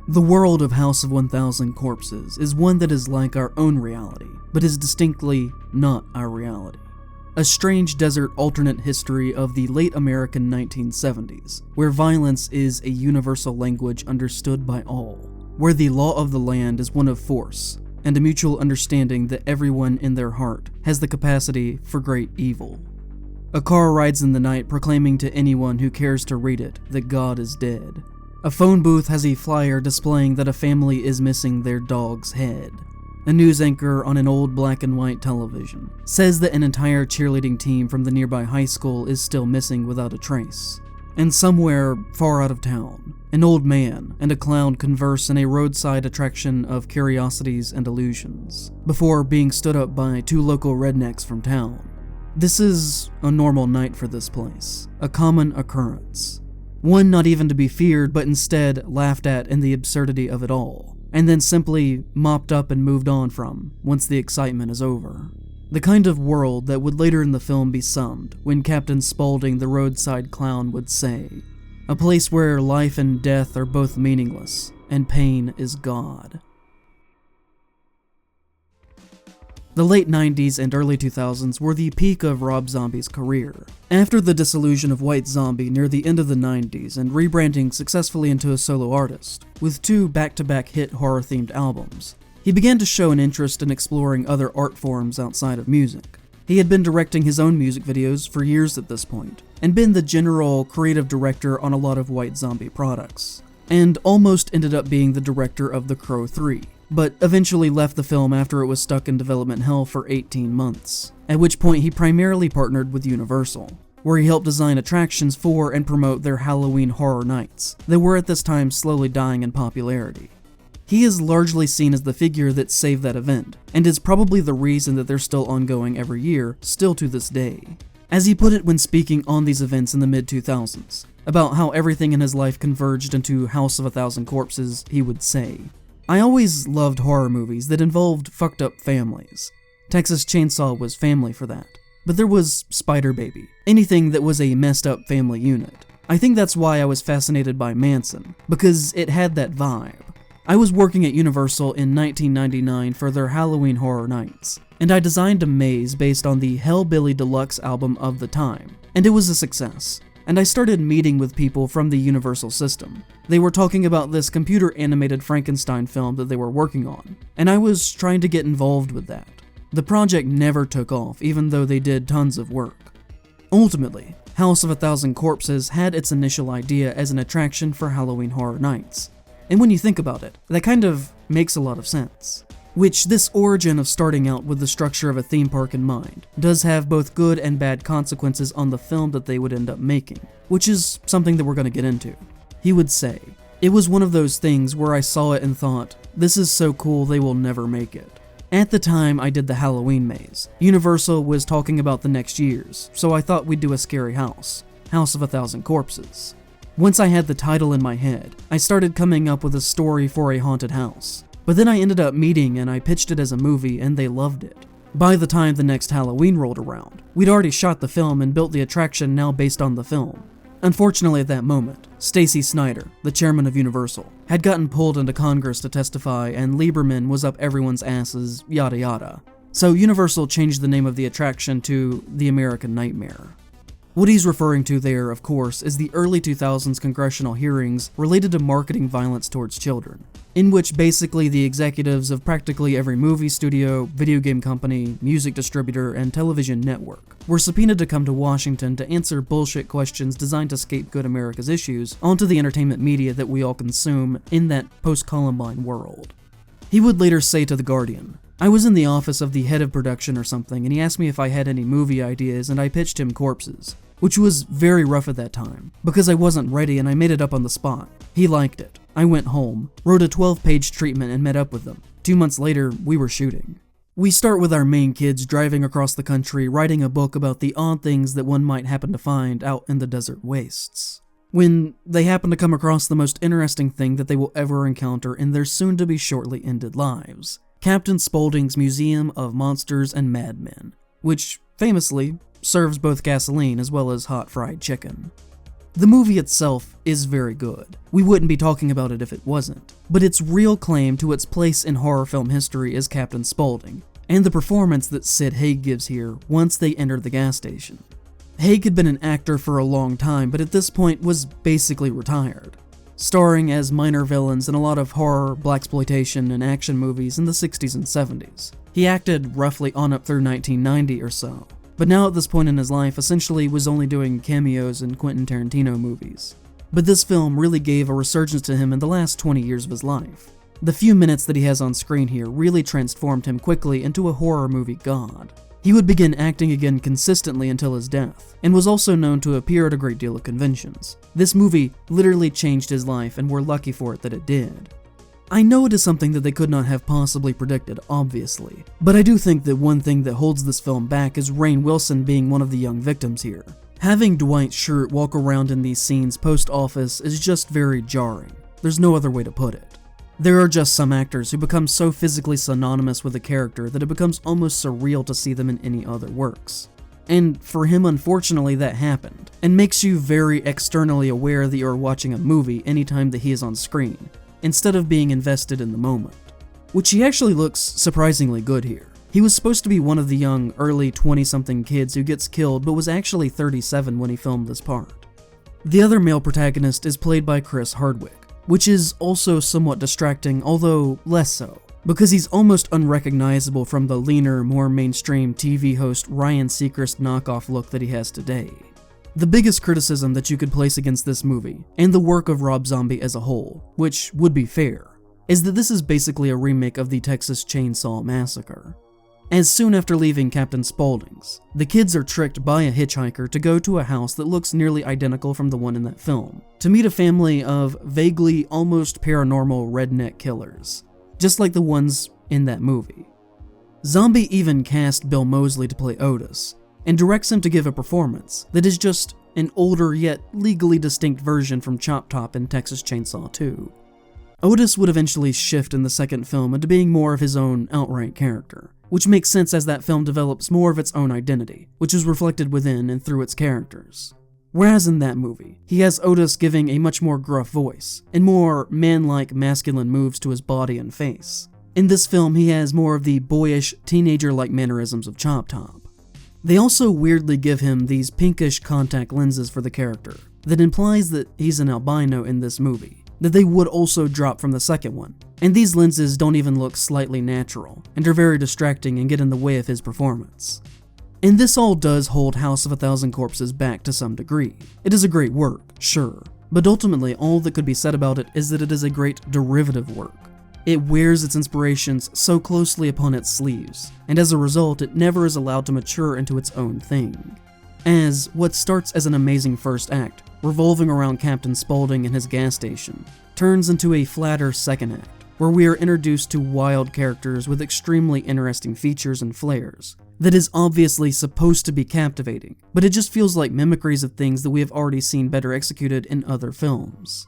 The world of House of 1000 Corpses is one that is like our own reality, but is distinctly not our reality. A strange desert alternate history of the late American 1970s, where violence is a universal language understood by all, where the law of the land is one of force, and a mutual understanding that everyone in their heart has the capacity for great evil. A car rides in the night proclaiming to anyone who cares to read it that God is dead. A phone booth has a flyer displaying that a family is missing their dog's head. A news anchor on an old black and white television says that an entire cheerleading team from the nearby high school is still missing without a trace. And somewhere far out of town, an old man and a clown converse in a roadside attraction of curiosities and illusions, before being stood up by two local rednecks from town. This is a normal night for this place, a common occurrence. One not even to be feared, but instead laughed at in the absurdity of it all, and then simply mopped up and moved on from once the excitement is over. The kind of world that would later in the film be summed when Captain Spaulding the roadside clown would say, "A place where life and death are both meaningless, and pain is God." The late 90s and early 2000s were the peak of Rob Zombie's career. After the dissolution of White Zombie near the end of the 90s and rebranding successfully into a solo artist, with two back-to-back hit horror-themed albums, he began to show an interest in exploring other art forms outside of music. He had been directing his own music videos for years at this point, and been the general creative director on a lot of White Zombie products, and almost ended up being the director of The Crow 3. But eventually left the film after it was stuck in development hell for 18 months, at which point he primarily partnered with Universal, where he helped design attractions for and promote their Halloween horror nights that were at this time slowly dying in popularity. He is largely seen as the figure that saved that event, and is probably the reason that they're still ongoing every year, still to this day. As he put it when speaking on these events in the mid-2000s, about how everything in his life converged into House of 1000 Corpses, he would say, "I always loved horror movies that involved fucked up families. Texas Chainsaw was family for that. But there was Spider Baby, anything that was a messed up family unit. I think that's why I was fascinated by Manson, because it had that vibe. I was working at Universal in 1999 for their Halloween Horror Nights, and I designed a maze based on the Hellbilly Deluxe album of the time, and it was a success. And I started meeting with people from the Universal system. They were talking about this computer-animated Frankenstein film that they were working on, and I was trying to get involved with that. The project never took off, even though they did tons of work. Ultimately, House of 1000 Corpses had its initial idea as an attraction for Halloween Horror Nights. And when you think about it, that kind of makes a lot of sense. Which this origin of starting out with the structure of a theme park in mind does have both good and bad consequences on the film that they would end up making, which is something that we're going to get into. He would say, "It was one of those things where I saw it and thought, this is so cool they will never make it." At the time I did the Halloween maze, Universal was talking about the next years, so I thought we'd do a scary house, House of 1000 Corpses. Once I had the title in my head, I started coming up with a story for a haunted house. But then I ended up meeting and I pitched it as a movie and they loved it. By the time the next Halloween rolled around, we'd already shot the film and built the attraction now based on the film. Unfortunately at that moment, Stacy Snyder, the chairman of Universal, had gotten pulled into Congress to testify and Lieberman was up everyone's asses, yada yada. So Universal changed the name of the attraction to The American Nightmare. What he's referring to there, of course, is the early 2000s congressional hearings related to marketing violence towards children, in which basically the executives of practically every movie studio, video game company, music distributor, and television network were subpoenaed to come to Washington to answer bullshit questions designed to scapegoat America's issues onto the entertainment media that we all consume in that post-Columbine world. He would later say to The Guardian, "I was in the office of the head of production or something, and he asked me if I had any movie ideas, and I pitched him Corpses, which was very rough at that time, because I wasn't ready and I made it up on the spot. He liked it. I went home, wrote a 12-page treatment and met up with them. 2 months later, we were shooting." We start with our main kids driving across the country writing a book about the odd things that one might happen to find out in the desert wastes, when they happen to come across the most interesting thing that they will ever encounter in their soon-to-be shortly ended lives. Captain Spaulding's Museum of Monsters and Madmen, which, famously, serves both gasoline as well as hot fried chicken. The movie itself is very good. We wouldn't be talking about it if it wasn't. But its real claim to its place in horror film history is Captain Spaulding, and the performance that Sid Haig gives here once they enter the gas station. Haig had been an actor for a long time, but at this point was basically retired, starring as minor villains in a lot of horror, blaxploitation, and action movies in the 60s and 70s. He acted roughly on up through 1990 or so, but now at this point in his life essentially was only doing cameos in Quentin Tarantino movies. But this film really gave a resurgence to him in the last 20 years of his life. The few minutes that he has on screen here really transformed him quickly into a horror movie god. He would begin acting again consistently until his death, and was also known to appear at a great deal of conventions. This movie literally changed his life, and we're lucky for it that it did. I know it is something that they could not have possibly predicted, obviously, but I do think that one thing that holds this film back is Rainn Wilson being one of the young victims here. Having Dwight Schrute walk around in these scenes post-office is just very jarring. There's no other way to put it. There are just some actors who become so physically synonymous with a character that it becomes almost surreal to see them in any other works. And for him, unfortunately, that happened, and makes you very externally aware that you're watching a movie anytime that he is on screen, instead of being invested in the moment. Which he actually looks surprisingly good here. He was supposed to be one of the young, early 20-something kids who gets killed, but was actually 37 when he filmed this part. The other male protagonist is played by Chris Hardwick, which is also somewhat distracting, although less so, because he's almost unrecognizable from the leaner, more mainstream TV host Ryan Seacrest knockoff look that he has today. The biggest criticism that you could place against this movie, and the work of Rob Zombie as a whole, which would be fair, is that this is basically a remake of the Texas Chainsaw Massacre. As soon after leaving Captain Spaulding's, the kids are tricked by a hitchhiker to go to a house that looks nearly identical from the one in that film, to meet a family of vaguely almost paranormal redneck killers, just like the ones in that movie. Zombie even cast Bill Moseley to play Otis, and directs him to give a performance that is just an older yet legally distinct version from Chop Top in Texas Chainsaw 2. Otis would eventually shift in the second film into being more of his own outright character, which makes sense as that film develops more of its own identity, which is reflected within and through its characters. Whereas in that movie, he has Otis giving a much more gruff voice, and more man-like masculine moves to his body and face. In this film, he has more of the boyish, teenager-like mannerisms of Chop Top. They also weirdly give him these pinkish contact lenses for the character, that implies that he's an albino in this movie, that they would also drop from the second one, and these lenses don't even look slightly natural, and are very distracting and get in the way of his performance. And this all does hold House of a Thousand Corpses back to some degree. It is a great work, sure, but ultimately all that could be said about it is that it is a great derivative work. It wears its inspirations so closely upon its sleeves, and as a result it never is allowed to mature into its own thing. As what starts as an amazing first act, revolving around Captain Spaulding and his gas station, turns into a flatter second act, where we are introduced to wild characters with extremely interesting features and flares, that is obviously supposed to be captivating, but it just feels like mimicries of things that we have already seen better executed in other films.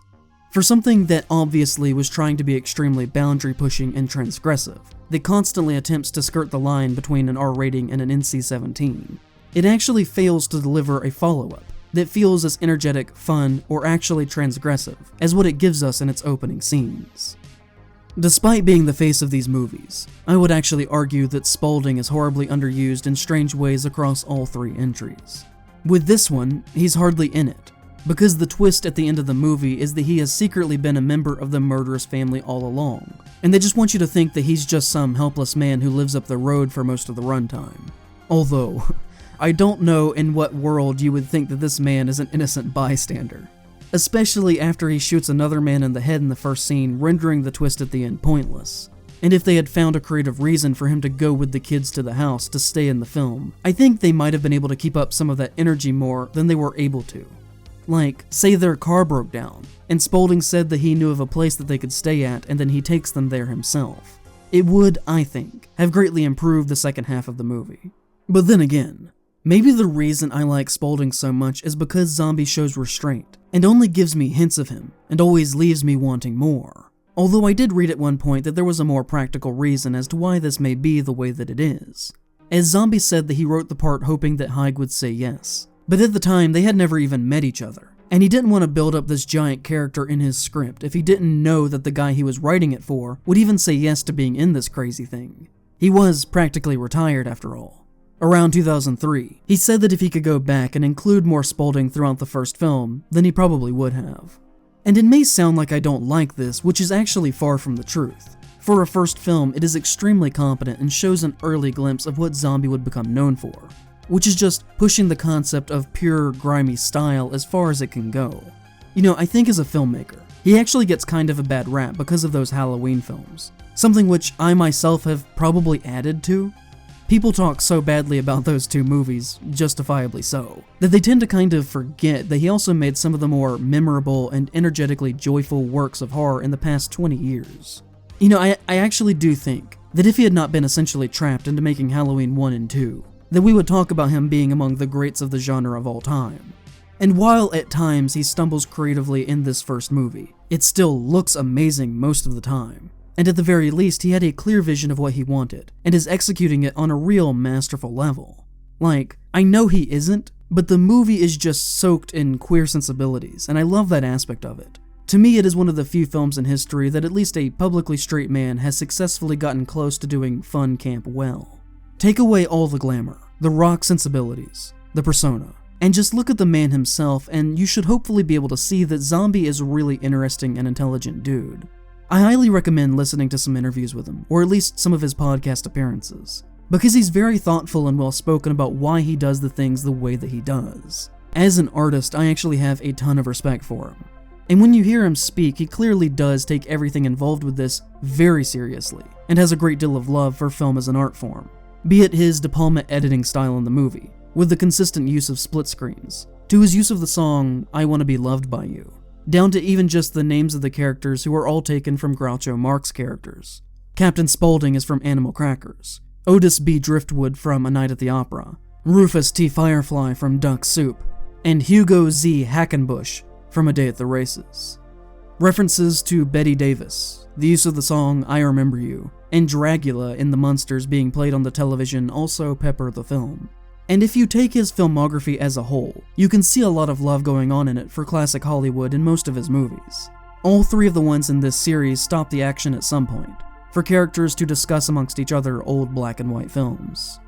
For something that obviously was trying to be extremely boundary-pushing and transgressive, that constantly attempts to skirt the line between an R rating and an NC-17, it actually fails to deliver a follow-up that feels as energetic, fun, or actually transgressive as what it gives us in its opening scenes. Despite being the face of these movies, I would actually argue that Spaulding is horribly underused in strange ways across all three entries. With this one, he's hardly in it, because the twist at the end of the movie is that he has secretly been a member of the murderous family all along, and they just want you to think that he's just some helpless man who lives up the road for most of the runtime. Although, I don't know in what world you would think that this man is an innocent bystander. Especially after he shoots another man in the head in the first scene, rendering the twist at the end pointless. And if they had found a creative reason for him to go with the kids to the house to stay in the film, I think they might have been able to keep up some of that energy more than they were able to. Like, say their car broke down, and Spaulding said that he knew of a place that they could stay at, and then he takes them there himself. It would, I think, have greatly improved the second half of the movie. But then again, maybe the reason I like Spaulding so much is because Zombie shows restraint, and only gives me hints of him, and always leaves me wanting more. Although I did read at one point that there was a more practical reason as to why this may be the way that it is. As Zombie said that he wrote the part hoping that Haig would say yes, but at the time they had never even met each other, And he didn't want to build up this giant character in his script if he didn't know that the guy he was writing it for would even say yes to being in this crazy thing. He was practically retired after all. Around 2003, he said that if he could go back and include more Spaulding throughout the first film, then he probably would have. And it may sound like I don't like this, which is actually far from the truth. For a first film, it is extremely competent and shows an early glimpse of what Zombie would become known for, which is just pushing the concept of pure, grimy style as far as it can go. You know, I think as a filmmaker, he actually gets kind of a bad rap because of those Halloween films, something which I myself have probably added to. People talk so badly about those two movies, justifiably so, that they tend to kind of forget that he also made some of the more memorable and energetically joyful works of horror in the past 20 years. You know, I actually do think that if he had not been essentially trapped into making Halloween 1 and 2, that we would talk about him being among the greats of the genre of all time. And while at times he stumbles creatively in this first movie, it still looks amazing most of the time. And at the very least, he had a clear vision of what he wanted, and is executing it on a real masterful level. Like, I know he isn't, but the movie is just soaked in queer sensibilities, and I love that aspect of it. To me, it is one of the few films in history that at least a publicly straight man has successfully gotten close to doing fun camp well. Take away all the glamour, the rock sensibilities, the persona, and just look at the man himself, and you should hopefully be able to see that Zombie is a really interesting and intelligent dude. I highly recommend listening to some interviews with him, or at least some of his podcast appearances, because he's very thoughtful and well-spoken about why he does the things the way that he does. As an artist, I actually have a ton of respect for him. And when you hear him speak, he clearly does take everything involved with this very seriously, and has a great deal of love for film as an art form. Be it his De Palma editing style in the movie, with the consistent use of split screens, to his use of the song I Wanna Be Loved By You, down to even just the names of the characters who are all taken from Groucho Marx characters. Captain Spaulding is from Animal Crackers, Otis B. Driftwood from A Night at the Opera, Rufus T. Firefly from Duck Soup, and Hugo Z. Hackenbush from A Day at the Races. References to Betty Davis, the use of the song I Remember You, and Dragula in The Munsters being played on the television also pepper the film. And if you take his filmography as a whole, you can see a lot of love going on in it for classic Hollywood in most of his movies. All three of the ones in this series stop the action at some point, for characters to discuss amongst each other old black and white films.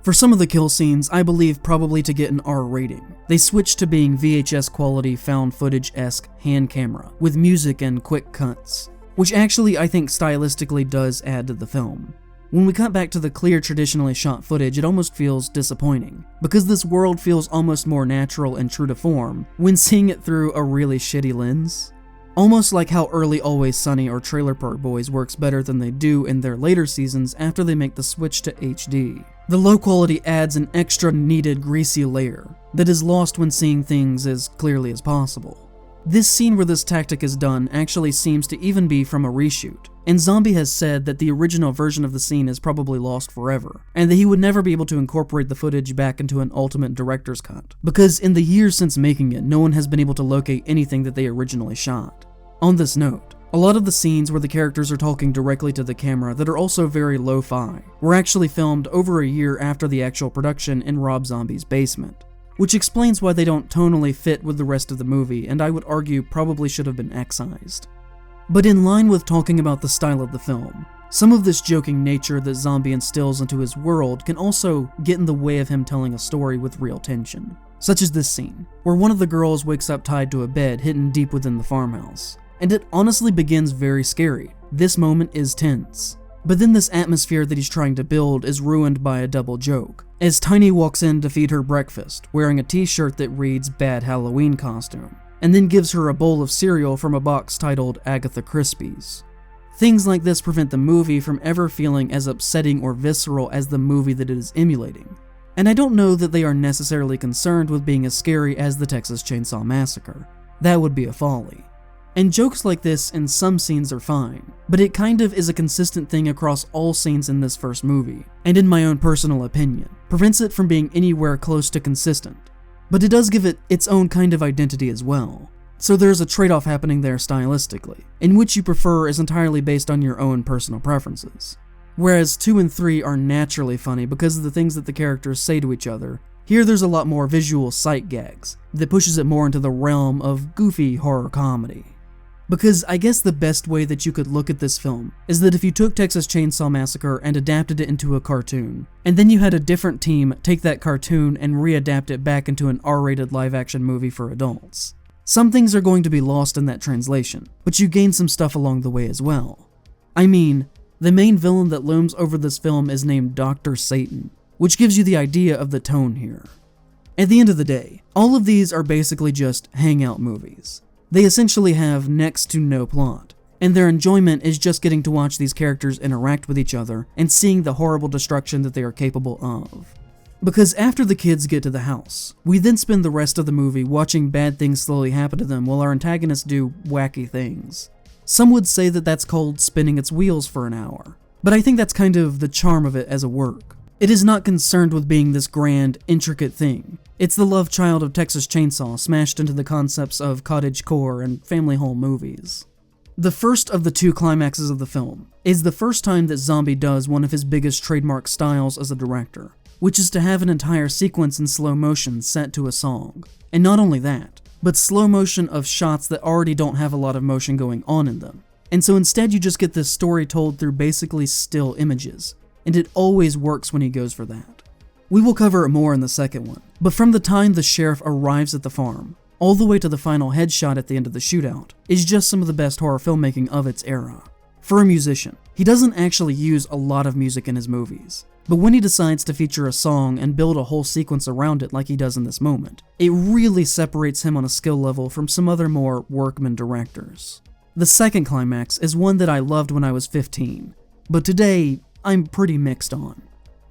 For some of the kill scenes, I believe probably to get an R rating, they switched to being VHS quality found footage-esque hand camera, with music and quick cuts, which actually I think stylistically does add to the film. When we cut back to the clear traditionally shot footage, it almost feels disappointing, because this world feels almost more natural and true to form when seeing it through a really shitty lens. Almost like how early Always Sunny or Trailer Park Boys works better than they do in their later seasons after they make the switch to HD. The low quality adds an extra needed greasy layer that is lost when seeing things as clearly as possible. This scene where this tactic is done actually seems to even be from a reshoot, and Zombie has said that the original version of the scene is probably lost forever, and that he would never be able to incorporate the footage back into an ultimate director's cut, because in the years since making it, no one has been able to locate anything that they originally shot. On this note, a lot of the scenes where the characters are talking directly to the camera that are also very lo-fi were actually filmed over a year after the actual production in Rob Zombie's basement, which explains why they don't tonally fit with the rest of the movie, and I would argue probably should have been excised. But in line with talking about the style of the film, some of this joking nature that Zombie instills into his world can also get in the way of him telling a story with real tension, such as this scene, where one of the girls wakes up tied to a bed hidden deep within the farmhouse, and it honestly begins very scary. This moment is tense. But then this atmosphere that he's trying to build is ruined by a double joke, as Tiny walks in to feed her breakfast, wearing a t-shirt that reads Bad Halloween Costume, and then gives her a bowl of cereal from a box titled Agatha Crispies. Things like this prevent the movie from ever feeling as upsetting or visceral as the movie that it is emulating. And I don't know that they are necessarily concerned with being as scary as the Texas Chainsaw Massacre. That would be a folly. And jokes like this in some scenes are fine, but it kind of is a consistent thing across all scenes in this first movie, and in my own personal opinion, prevents it from being anywhere close to consistent. But it does give it its own kind of identity as well. So there's a trade-off happening there stylistically, and which you prefer is entirely based on your own personal preferences. Whereas 2 and 3 are naturally funny because of the things that the characters say to each other, Here there's a lot more visual sight gags that pushes it more into the realm of goofy horror comedy. Because I guess the best way that you could look at this film is that if you took Texas Chainsaw Massacre and adapted it into a cartoon, and then you had a different team take that cartoon and readapt it back into an R-rated live-action movie for adults. Some things are going to be lost in that translation, but you gain some stuff along the way as well. I mean, the main villain that looms over this film is named Dr. Satan, which gives you the idea of the tone here. At the end of the day, all of these are basically just hangout movies. They essentially have next to no plot, and their enjoyment is just getting to watch these characters interact with each other and seeing the horrible destruction that they are capable of. Because after the kids get to the house, we then spend the rest of the movie watching bad things slowly happen to them while our antagonists do wacky things. Some would say that that's called spinning its wheels for an hour, but I think that's kind of the charm of it as a work. It is not concerned with being this grand, intricate thing. It's the love child of Texas Chainsaw smashed into the concepts of cottagecore and family home movies. The first of the two climaxes of the film is the first time that Zombie does one of his biggest trademark styles as a director, which is to have an entire sequence in slow motion set to a song. And not only that, but slow motion of shots that already don't have a lot of motion going on in them. And so instead you just get this story told through basically still images, and it always works when he goes for that. We will cover it more in the second one, but from the time the sheriff arrives at the farm, all the way to the final headshot at the end of the shootout, is just some of the best horror filmmaking of its era. For a musician, he doesn't actually use a lot of music in his movies, but when he decides to feature a song and build a whole sequence around it like he does in this moment, it really separates him on a skill level from some other more workman directors. The second climax is one that I loved when I was 15, but today, I'm pretty mixed on.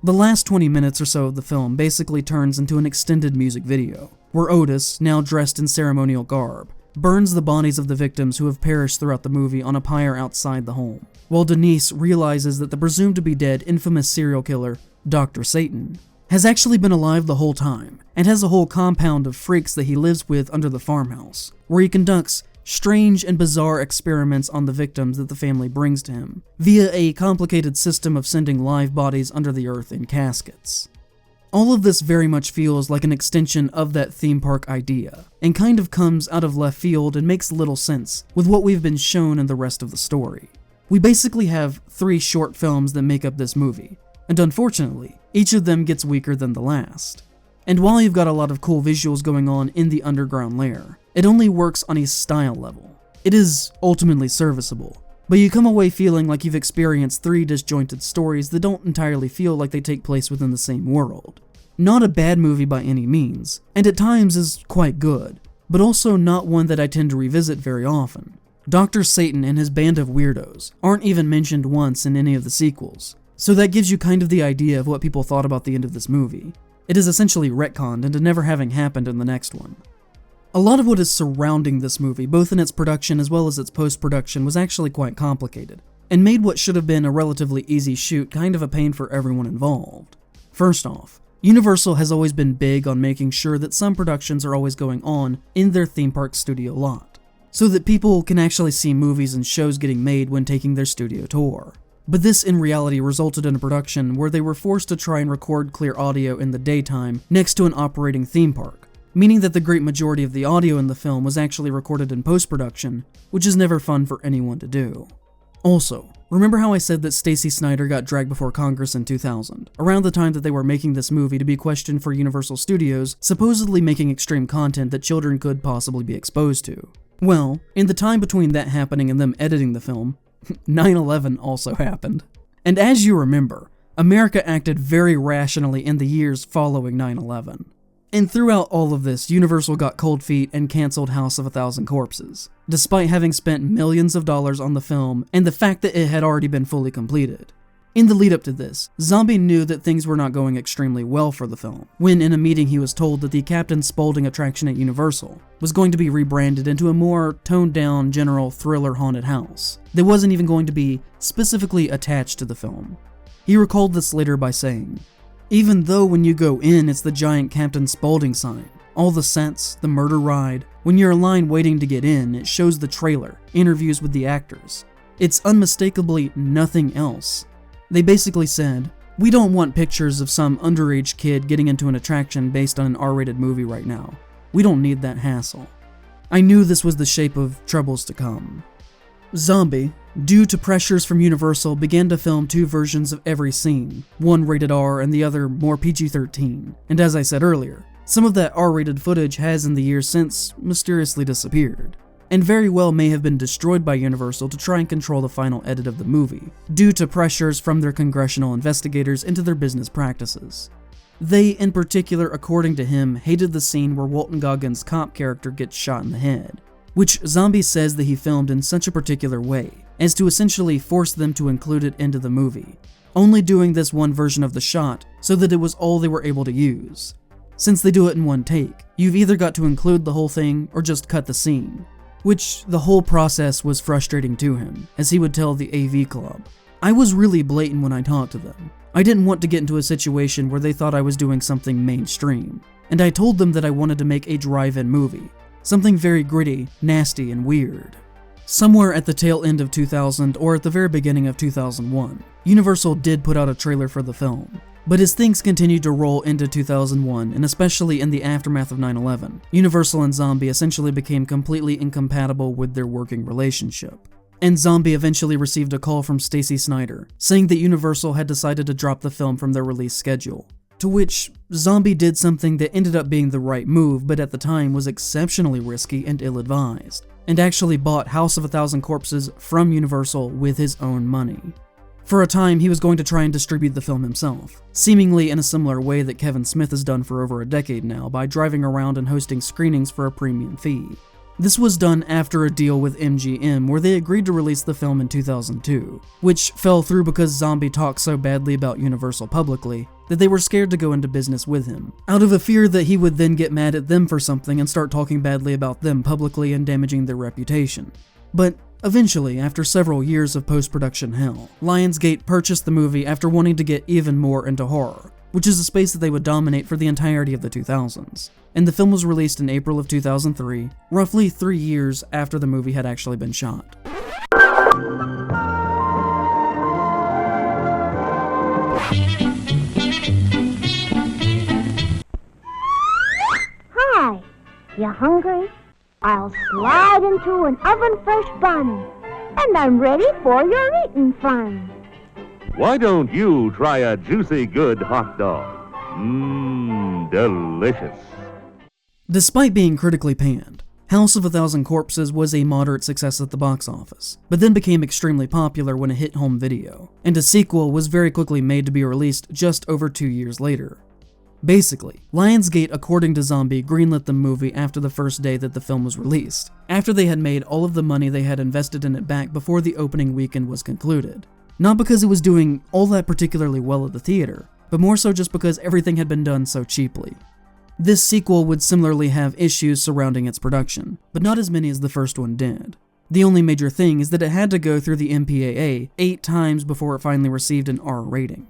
The last 20 minutes or so of the film basically turns into an extended music video, where Otis, now dressed in ceremonial garb, burns the bodies of the victims who have perished throughout the movie on a pyre outside the home, while Denise realizes that the presumed-to-be dead infamous serial killer, Dr. Satan, has actually been alive the whole time, and has a whole compound of freaks that he lives with under the farmhouse, where he conducts strange and bizarre experiments on the victims that the family brings to him, via a complicated system of sending live bodies under the earth in caskets. All of this very much feels like an extension of that theme park idea, and kind of comes out of left field and makes little sense with what we've been shown in the rest of the story. We basically have 3 short films that make up this movie, and unfortunately, each of them gets weaker than the last. And while you've got a lot of cool visuals going on in the underground lair, it only works on a style level. It is ultimately serviceable, but you come away feeling like you've experienced 3 disjointed stories that don't entirely feel like they take place within the same world. Not a bad movie by any means, and at times is quite good, but also not one that I tend to revisit very often. Dr. Satan and his band of weirdos aren't even mentioned once in any of the sequels, so that gives you kind of the idea of what people thought about the end of this movie. It is essentially retconned into never having happened in the next one. A lot of what is surrounding this movie, both in its production as well as its post-production, was actually quite complicated, and made what should have been a relatively easy shoot kind of a pain for everyone involved. First off, Universal has always been big on making sure that some productions are always going on in their theme park studio lot, so that people can actually see movies and shows getting made when taking their studio tour. But this in reality resulted in a production where they were forced to try and record clear audio in the daytime next to an operating theme park, meaning that the great majority of the audio in the film was actually recorded in post-production, which is never fun for anyone to do. Also, remember how I said that Stacey Snider got dragged before Congress in 2000, around the time that they were making this movie to be questioned for Universal Studios supposedly making extreme content that children could possibly be exposed to? Well, in the time between that happening and them editing the film, 9/11 also happened. And as you remember, America acted very rationally in the years following 9/11. And throughout all of this, Universal got cold feet and canceled House of a Thousand Corpses, despite having spent millions of dollars on the film and the fact that it had already been fully completed. In the lead up to this, Zombie knew that things were not going extremely well for the film, when in a meeting he was told that the Captain Spaulding attraction at Universal was going to be rebranded into a more toned-down general thriller haunted house that wasn't even going to be specifically attached to the film. He recalled this later by saying, "Even though when you go in it's the giant Captain Spaulding sign, all the sets, the murder ride, when you're in line waiting to get in, it shows the trailer, interviews with the actors. It's unmistakably nothing else. They basically said, We don't want pictures of some underage kid getting into an attraction based on an R-rated movie right now. We don't need that hassle. I knew this was the shape of troubles to come. Zombie, due to pressures from Universal, began to film 2 versions of every scene, one rated R and the other more PG-13. And as I said earlier, some of that R-rated footage has in the years since mysteriously disappeared, and very well may have been destroyed by Universal to try and control the final edit of the movie, due to pressures from their congressional investigators into their business practices. They, in particular, according to him, hated the scene where Walton Goggins' cop character gets shot in the head, which Zombie says that he filmed in such a particular way, as to essentially force them to include it into the movie, only doing this one version of the shot so that it was all they were able to use. Since they do it in one take, you've either got to include the whole thing or just cut the scene, which the whole process was frustrating to him, as he would tell the AV Club. I was really blatant when I talked to them. I didn't want to get into a situation where they thought I was doing something mainstream, and I told them that I wanted to make a drive-in movie, something very gritty, nasty, and weird. Somewhere at the tail end of 2000 or at the very beginning of 2001, Universal did put out a trailer for the film. But as things continued to roll into 2001, and especially in the aftermath of 9/11, Universal and Zombie essentially became completely incompatible with their working relationship. And Zombie eventually received a call from Stacey Snider, saying that Universal had decided to drop the film from their release schedule. To which, Zombie did something that ended up being the right move, but at the time was exceptionally risky and ill-advised, and actually bought House of a Thousand Corpses from Universal with his own money. For a time, he was going to try and distribute the film himself, seemingly in a similar way that Kevin Smith has done for over a decade now by driving around and hosting screenings for a premium fee. This was done after a deal with MGM where they agreed to release the film in 2002, which fell through because Zombie talked so badly about Universal publicly that they were scared to go into business with him, out of a fear that he would then get mad at them for something and start talking badly about them publicly and damaging their reputation. But eventually, after several years of post-production hell, Lionsgate purchased the movie after wanting to get even more into horror, which is a space that they would dominate for the entirety of the 2000s. And the film was released in April of 2003, roughly 3 years after the movie had actually been shot. Hi, you hungry? I'll slide into an oven-fresh bun, and I'm ready for your eating fun. Why don't you try a juicy good hot dog? Delicious. Despite being critically panned, House of a Thousand Corpses was a moderate success at the box office, but then became extremely popular when it hit home video, and a sequel was very quickly made to be released just over 2 years later. Basically, Lionsgate, according to Zombie, greenlit the movie after the first day that the film was released, after they had made all of the money they had invested in it back before the opening weekend was concluded. Not because it was doing all that particularly well at the theater, but more so just because everything had been done so cheaply. This sequel would similarly have issues surrounding its production, but not as many as the first one did. The only major thing is that it had to go through the MPAA 8 times before it finally received an R rating.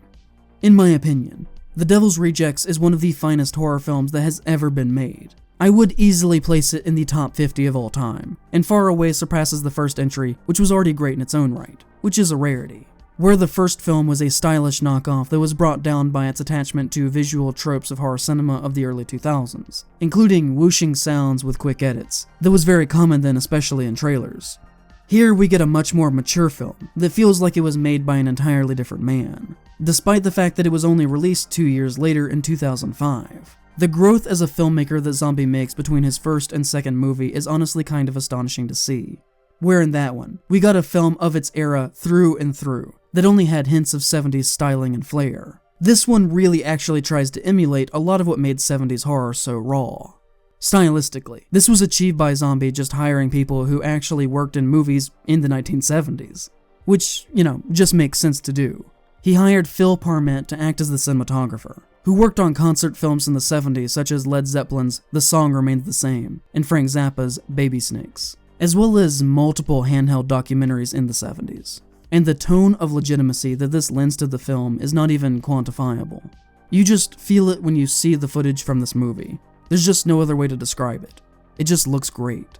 In my opinion, The Devil's Rejects is one of the finest horror films that has ever been made. I would easily place it in the top 50 of all time, and far away surpasses the first entry, which was already great in its own right, which is a rarity. Where the first film was a stylish knockoff that was brought down by its attachment to visual tropes of horror cinema of the early 2000s, including whooshing sounds with quick edits, that was very common then, especially in trailers. Here we get a much more mature film that feels like it was made by an entirely different man, despite the fact that it was only released 2 years later in 2005. The growth as a filmmaker that Zombie makes between his first and second movie is honestly kind of astonishing to see. Where in that one, we got a film of its era through and through, that only had hints of 70s styling and flair. This one really actually tries to emulate a lot of what made 70s horror so raw. Stylistically, this was achieved by Zombie just hiring people who actually worked in movies in the 1970s, which, just makes sense to do. He hired Phil Parmet to act as the cinematographer, who worked on concert films in the 70s such as Led Zeppelin's The Song Remains the Same and Frank Zappa's Baby Snakes, as well as multiple handheld documentaries in the 70s. And the tone of legitimacy that this lends to the film is not even quantifiable. You just feel it when you see the footage from this movie. There's just no other way to describe it. It just looks great.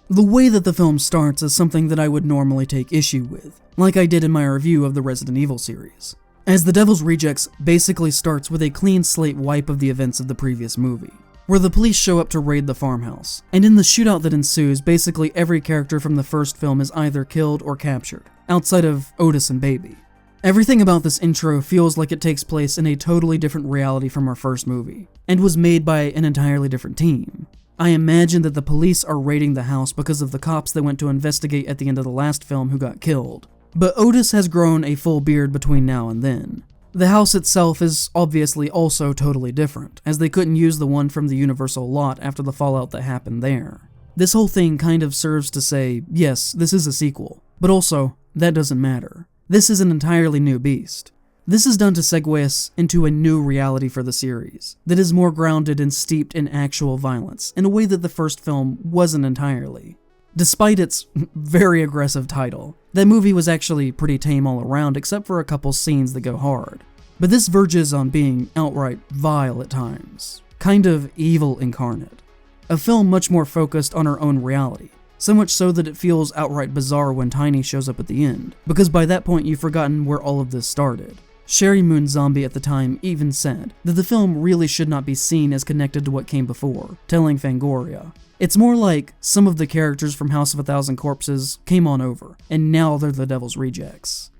The way that the film starts is something that I would normally take issue with, like I did in my review of the Resident Evil series. as The Devil's Rejects basically starts with a clean slate wipe of the events of the previous movie, where the police show up to raid the farmhouse, and in the shootout that ensues, basically every character from the first film is either killed or captured, outside of Otis and Baby. Everything about this intro feels like it takes place in a totally different reality from our first movie, and was made by an entirely different team. I imagine that the police are raiding the house because of the cops they went to investigate at the end of the last film who got killed. But Otis has grown a full beard between now and then. The house itself is obviously also totally different, as they couldn't use the one from the Universal lot after the fallout that happened there. This whole thing kind of serves to say, yes, this is a sequel, but also, that doesn't matter. This is an entirely new beast. This is done to segue us into a new reality for the series, that is more grounded and steeped in actual violence, in a way that the first film wasn't entirely. Despite its very aggressive title, that movie was actually pretty tame all around except for a couple scenes that go hard. But this verges on being outright vile at times, kind of evil incarnate. A film much more focused on our own reality, so much so that it feels outright bizarre when Tiny shows up at the end, because by that point you've forgotten where all of this started. Sherry Moon Zombie at the time even said that the film really should not be seen as connected to what came before, telling Fangoria. It's more like some of the characters from House of a Thousand Corpses came on over, and now they're the Devil's Rejects.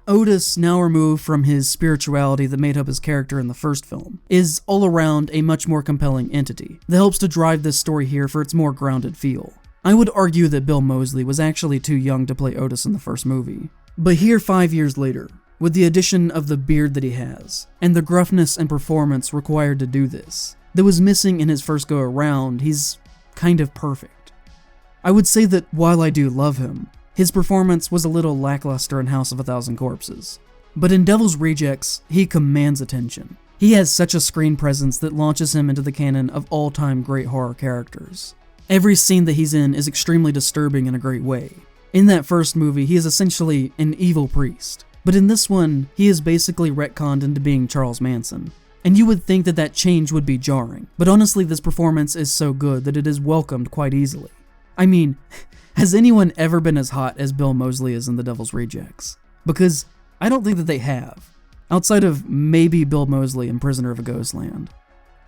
Otis, now removed from his spirituality that made up his character in the first film, is all around a much more compelling entity that helps to drive this story here for its more grounded feel. I would argue that Bill Moseley was actually too young to play Otis in the first movie. But here 5 years later, with the addition of the beard that he has, and the gruffness and performance required to do this, that was missing in his first go-around, he's kind of perfect. I would say that while I do love him, his performance was a little lackluster in House of a Thousand Corpses. But in Devil's Rejects, he commands attention. He has such a screen presence that launches him into the canon of all-time great horror characters. Every scene that he's in is extremely disturbing in a great way. In that first movie, he is essentially an evil priest. But in this one, he is basically retconned into being Charles Manson. And you would think that that change would be jarring, but honestly this performance is so good that it is welcomed quite easily. I mean, has anyone ever been as hot as Bill Moseley is in The Devil's Rejects? Because I don't think that they have, outside of maybe Bill Moseley in Prisoner of a Ghostland.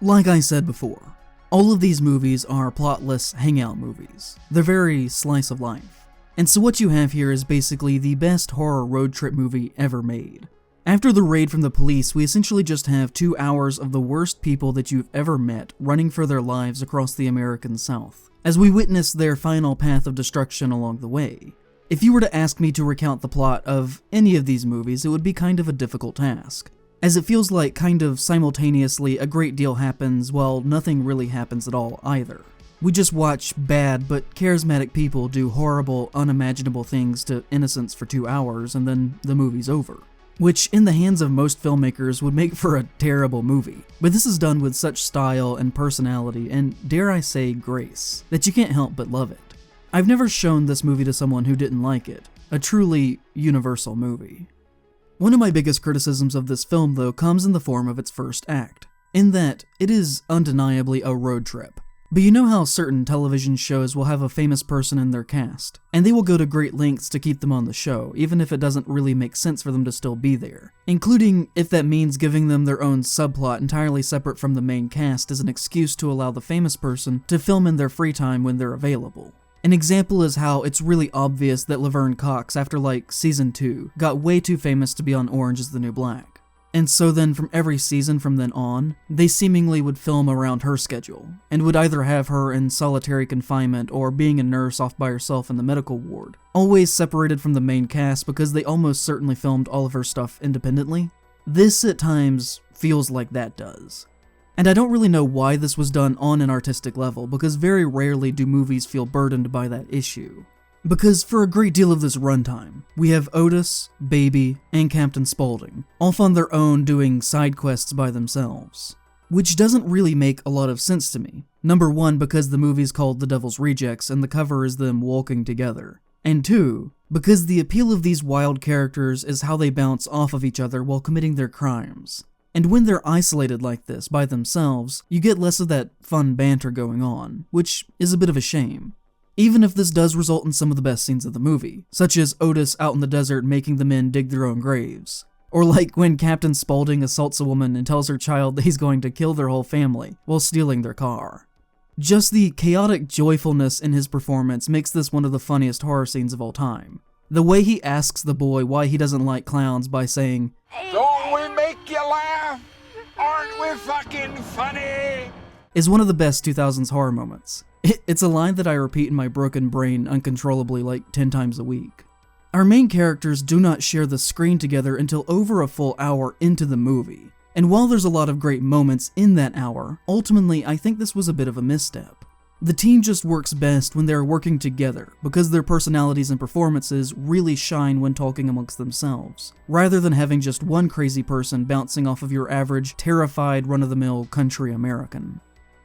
Like I said before, all of these movies are plotless hangout movies. They're very slice of life. And so what you have here is basically the best horror road trip movie ever made. After the raid from the police, we essentially just have 2 hours of the worst people that you've ever met running for their lives across the American South, as we witness their final path of destruction along the way. If you were to ask me to recount the plot of any of these movies, it would be kind of a difficult task, as it feels like kind of simultaneously a great deal happens while nothing really happens at all either. We just watch bad but charismatic people do horrible, unimaginable things to innocents for 2 hours and then the movie's over. Which, in the hands of most filmmakers, would make for a terrible movie. But this is done with such style and personality and, dare I say, grace, that you can't help but love it. I've never shown this movie to someone who didn't like it. A truly universal movie. One of my biggest criticisms of this film, though, comes in the form of its first act, in that it is undeniably a road trip. But you know how certain television shows will have a famous person in their cast, and they will go to great lengths to keep them on the show, even if it doesn't really make sense for them to still be there, including if that means giving them their own subplot entirely separate from the main cast as an excuse to allow the famous person to film in their free time when they're available. An example is how it's really obvious that Laverne Cox, after season 2, got way too famous to be on Orange is the New Black. And so then from every season from then on, they seemingly would film around her schedule, and would either have her in solitary confinement or being a nurse off by herself in the medical ward, always separated from the main cast because they almost certainly filmed all of her stuff independently. This at times feels like that does. And I don't really know why this was done on an artistic level, because very rarely do movies feel burdened by that issue. Because for a great deal of this runtime, we have Otis, Baby, and Captain Spaulding, off on their own doing side quests by themselves. Which doesn't really make a lot of sense to me. Number one, because the movie's called The Devil's Rejects and the cover is them walking together. And two, because the appeal of these wild characters is how they bounce off of each other while committing their crimes. And when they're isolated like this by themselves, you get less of that fun banter going on, which is a bit of a shame. Even if this does result in some of the best scenes of the movie, such as Otis out in the desert making the men dig their own graves. Or like when Captain Spaulding assaults a woman and tells her child that he's going to kill their whole family while stealing their car. Just the chaotic joyfulness in his performance makes this one of the funniest horror scenes of all time. The way he asks the boy why he doesn't like clowns by saying, "Don't we make you laugh? Aren't we fucking funny?" is one of the best 2000s horror moments. It's a line that I repeat in my broken brain uncontrollably like 10 times a week. Our main characters do not share the screen together until over a full hour into the movie. And while there's a lot of great moments in that hour, ultimately I think this was a bit of a misstep. The team just works best when they're working together, because their personalities and performances really shine when talking amongst themselves, rather than having just one crazy person bouncing off of your average, terrified, run-of-the-mill country American.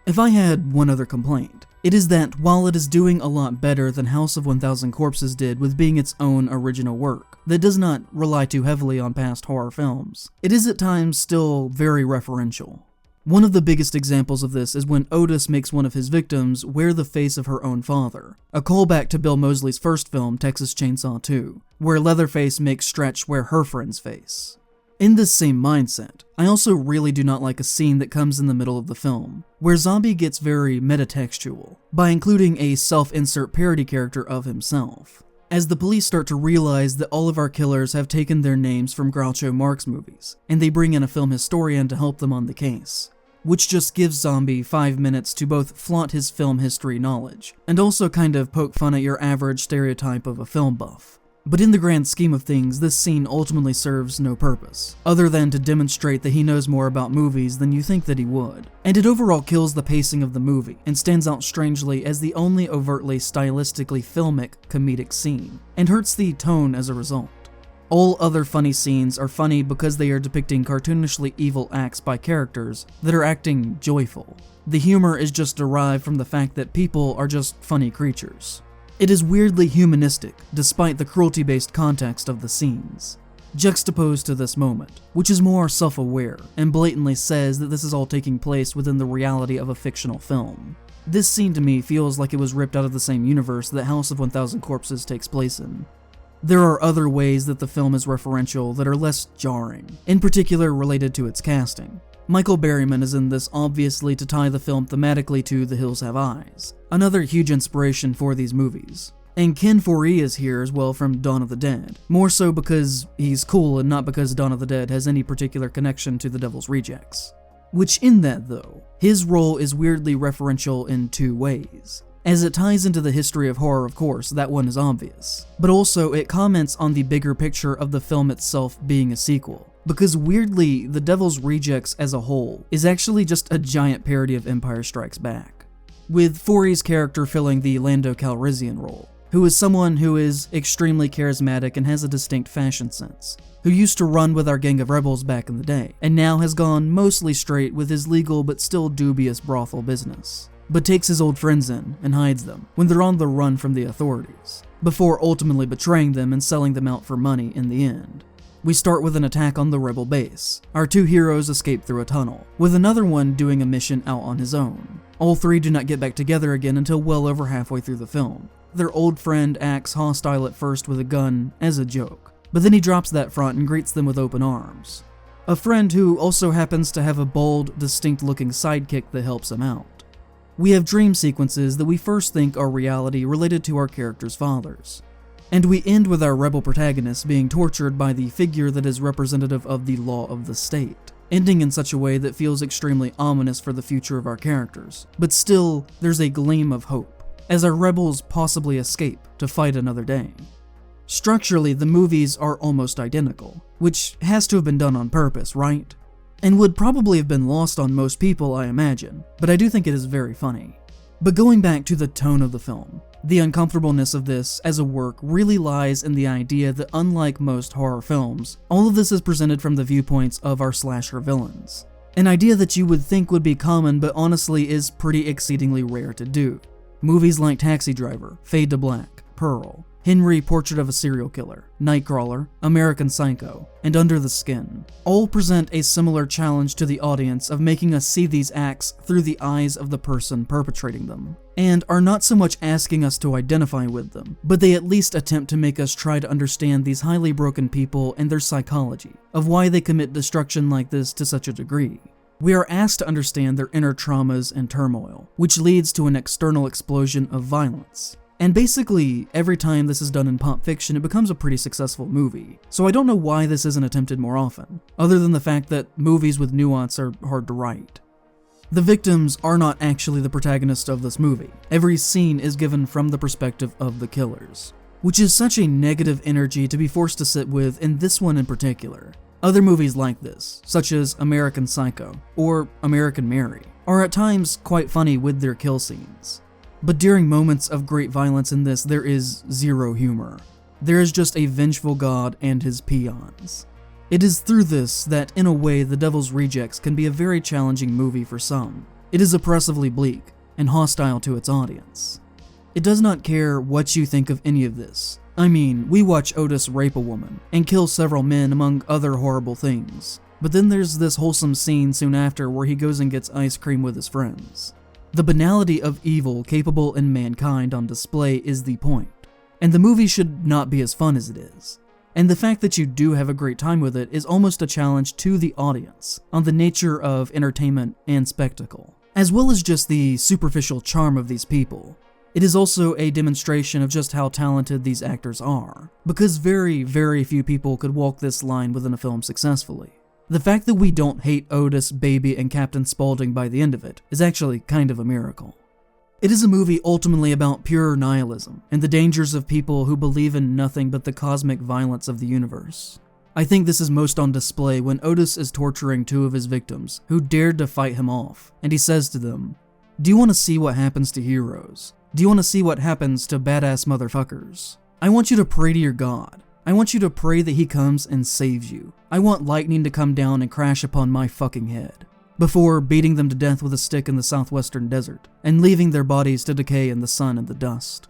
If I had one other complaint, it is that while it is doing a lot better than House of 1000 Corpses did with being its own original work, that does not rely too heavily on past horror films, it is at times still very referential. One of the biggest examples of this is when Otis makes one of his victims wear the face of her own father, a callback to Bill Moseley's first film, Texas Chainsaw 2, where Leatherface makes Stretch wear her friend's face. In this same mindset, I also really do not like a scene that comes in the middle of the film, where Zombie gets very metatextual, by including a self-insert parody character of himself. As the police start to realize that all of our killers have taken their names from Groucho Marx movies, and they bring in a film historian to help them on the case, which just gives Zombie 5 minutes to both flaunt his film history knowledge, and also kind of poke fun at your average stereotype of a film buff. But in the grand scheme of things, this scene ultimately serves no purpose, other than to demonstrate that he knows more about movies than you think that he would. And it overall kills the pacing of the movie, and stands out strangely as the only overtly stylistically filmic comedic scene, and hurts the tone as a result. All other funny scenes are funny because they are depicting cartoonishly evil acts by characters that are acting joyful. The humor is just derived from the fact that people are just funny creatures. It is weirdly humanistic, despite the cruelty-based context of the scenes, juxtaposed to this moment, which is more self-aware, and blatantly says that this is all taking place within the reality of a fictional film. This scene to me feels like it was ripped out of the same universe that House of 1000 Corpses takes place in. There are other ways that the film is referential that are less jarring, in particular related to its casting. Michael Berryman is in this obviously to tie the film thematically to The Hills Have Eyes, another huge inspiration for these movies. And Ken Foree is here as well from Dawn of the Dead, more so because he's cool and not because Dawn of the Dead has any particular connection to The Devil's Rejects. Which in that though, his role is weirdly referential in two ways. As it ties into the history of horror, of course, that one is obvious, but also it comments on the bigger picture of the film itself being a sequel. Because weirdly, The Devil's Rejects as a whole is actually just a giant parody of Empire Strikes Back, with Foree's character filling the Lando Calrissian role, who is someone who is extremely charismatic and has a distinct fashion sense, who used to run with our gang of rebels back in the day, and now has gone mostly straight with his legal but still dubious brothel business, but takes his old friends in and hides them when they're on the run from the authorities, before ultimately betraying them and selling them out for money in the end. We start with an attack on the rebel base. Our two heroes escape through a tunnel, with another one doing a mission out on his own. All three do not get back together again until well over halfway through the film. Their old friend acts hostile at first with a gun as a joke, but then he drops that front and greets them with open arms. A friend who also happens to have a bold, distinct-looking sidekick that helps him out. We have dream sequences that we first think are reality related to our characters' fathers. And we end with our rebel protagonist being tortured by the figure that is representative of the law of the state, ending in such a way that feels extremely ominous for the future of our characters. But still, there's a gleam of hope, as our rebels possibly escape to fight another day. Structurally, the movies are almost identical, which has to have been done on purpose, right? And would probably have been lost on most people, I imagine, but I do think it is very funny. But going back to the tone of the film, the uncomfortableness of this as a work really lies in the idea that unlike most horror films, all of this is presented from the viewpoints of our slasher villains. An idea that you would think would be common but honestly is pretty exceedingly rare to do. Movies like Taxi Driver, Fade to Black, Pearl, Henry, Portrait of a Serial Killer, Nightcrawler, American Psycho, and Under the Skin all present a similar challenge to the audience of making us see these acts through the eyes of the person perpetrating them, and are not so much asking us to identify with them, but they at least attempt to make us try to understand these highly broken people and their psychology, of why they commit destruction like this to such a degree. We are asked to understand their inner traumas and turmoil, which leads to an external explosion of violence. And basically, every time this is done in pop fiction, it becomes a pretty successful movie. So I don't know why this isn't attempted more often, other than the fact that movies with nuance are hard to write. The victims are not actually the protagonists of this movie. Every scene is given from the perspective of the killers, which is such a negative energy to be forced to sit with in this one in particular. Other movies like this, such as American Psycho or American Mary, are at times quite funny with their kill scenes. But during moments of great violence in this, there is zero humor. There is just a vengeful god and his peons. It is through this that, in a way, The Devil's Rejects can be a very challenging movie for some. It is oppressively bleak and hostile to its audience. It does not care what you think of any of this. I mean, we watch Otis rape a woman and kill several men among other horrible things. But then there's this wholesome scene soon after where he goes and gets ice cream with his friends. The banality of evil capable in mankind on display is the point, and the movie should not be as fun as it is. And the fact that you do have a great time with it is almost a challenge to the audience on the nature of entertainment and spectacle, as well as just the superficial charm of these people. It is also a demonstration of just how talented these actors are, because very, very few people could walk this line within a film successfully. The fact that we don't hate Otis, Baby, and Captain Spaulding by the end of it is actually kind of a miracle. It is a movie ultimately about pure nihilism and the dangers of people who believe in nothing but the cosmic violence of the universe. I think this is most on display when Otis is torturing two of his victims who dared to fight him off, and he says to them, "Do you want to see what happens to heroes? Do you want to see what happens to badass motherfuckers? I want you to pray to your god. I want you to pray that he comes and saves you. I want lightning to come down and crash upon my fucking head," before beating them to death with a stick in the southwestern desert, and leaving their bodies to decay in the sun and the dust.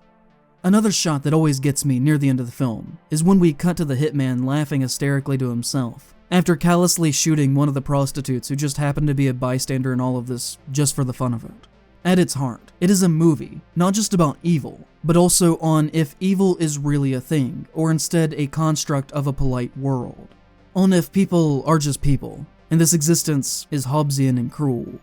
Another shot that always gets me near the end of the film is when we cut to the hitman laughing hysterically to himself, after callously shooting one of the prostitutes who just happened to be a bystander in all of this just for the fun of it. At its heart, it is a movie, not just about evil, but also on if evil is really a thing, or instead a construct of a polite world. On if people are just people, and this existence is Hobbesian and cruel.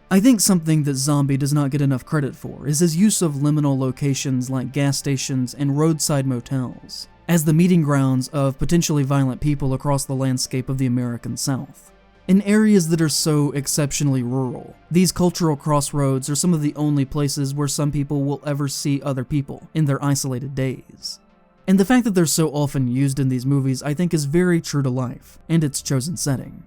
I think something that Zombie does not get enough credit for is his use of liminal locations like gas stations and roadside motels, as the meeting grounds of potentially violent people across the landscape of the American South. In areas that are so exceptionally rural, these cultural crossroads are some of the only places where some people will ever see other people in their isolated days. And the fact that they're so often used in these movies I think is very true to life and its chosen setting.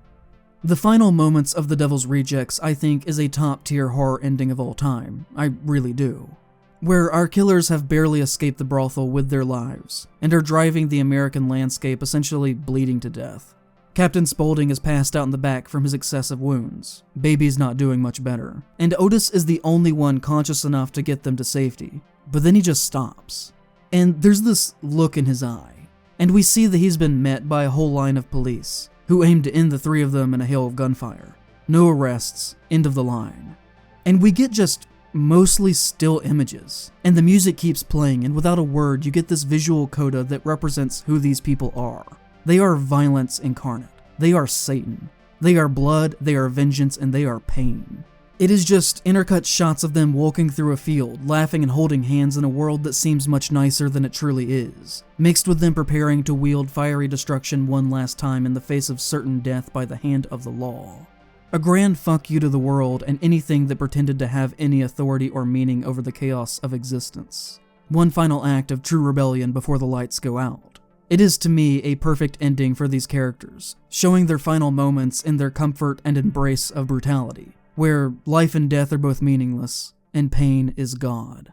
The final moments of The Devil's Rejects I think is a top-tier horror ending of all time, I really do. Where our killers have barely escaped the brothel with their lives, and are driving the American landscape essentially bleeding to death. Captain Spaulding is passed out in the back from his excessive wounds, Baby's not doing much better, and Otis is the only one conscious enough to get them to safety, but then he just stops. And there's this look in his eye, and we see that he's been met by a whole line of police, who aim to end the three of them in a hail of gunfire. No arrests, end of the line. And we get just mostly still images, and the music keeps playing, and without a word you get this visual coda that represents who these people are. They are violence incarnate. They are Satan. They are blood, they are vengeance, and they are pain. It is just intercut shots of them walking through a field, laughing and holding hands in a world that seems much nicer than it truly is, mixed with them preparing to wield fiery destruction one last time in the face of certain death by the hand of the law. A grand fuck you to the world and anything that pretended to have any authority or meaning over the chaos of existence. One final act of true rebellion before the lights go out. It is to me a perfect ending for these characters, showing their final moments in their comfort and embrace of brutality, where life and death are both meaningless, and pain is God.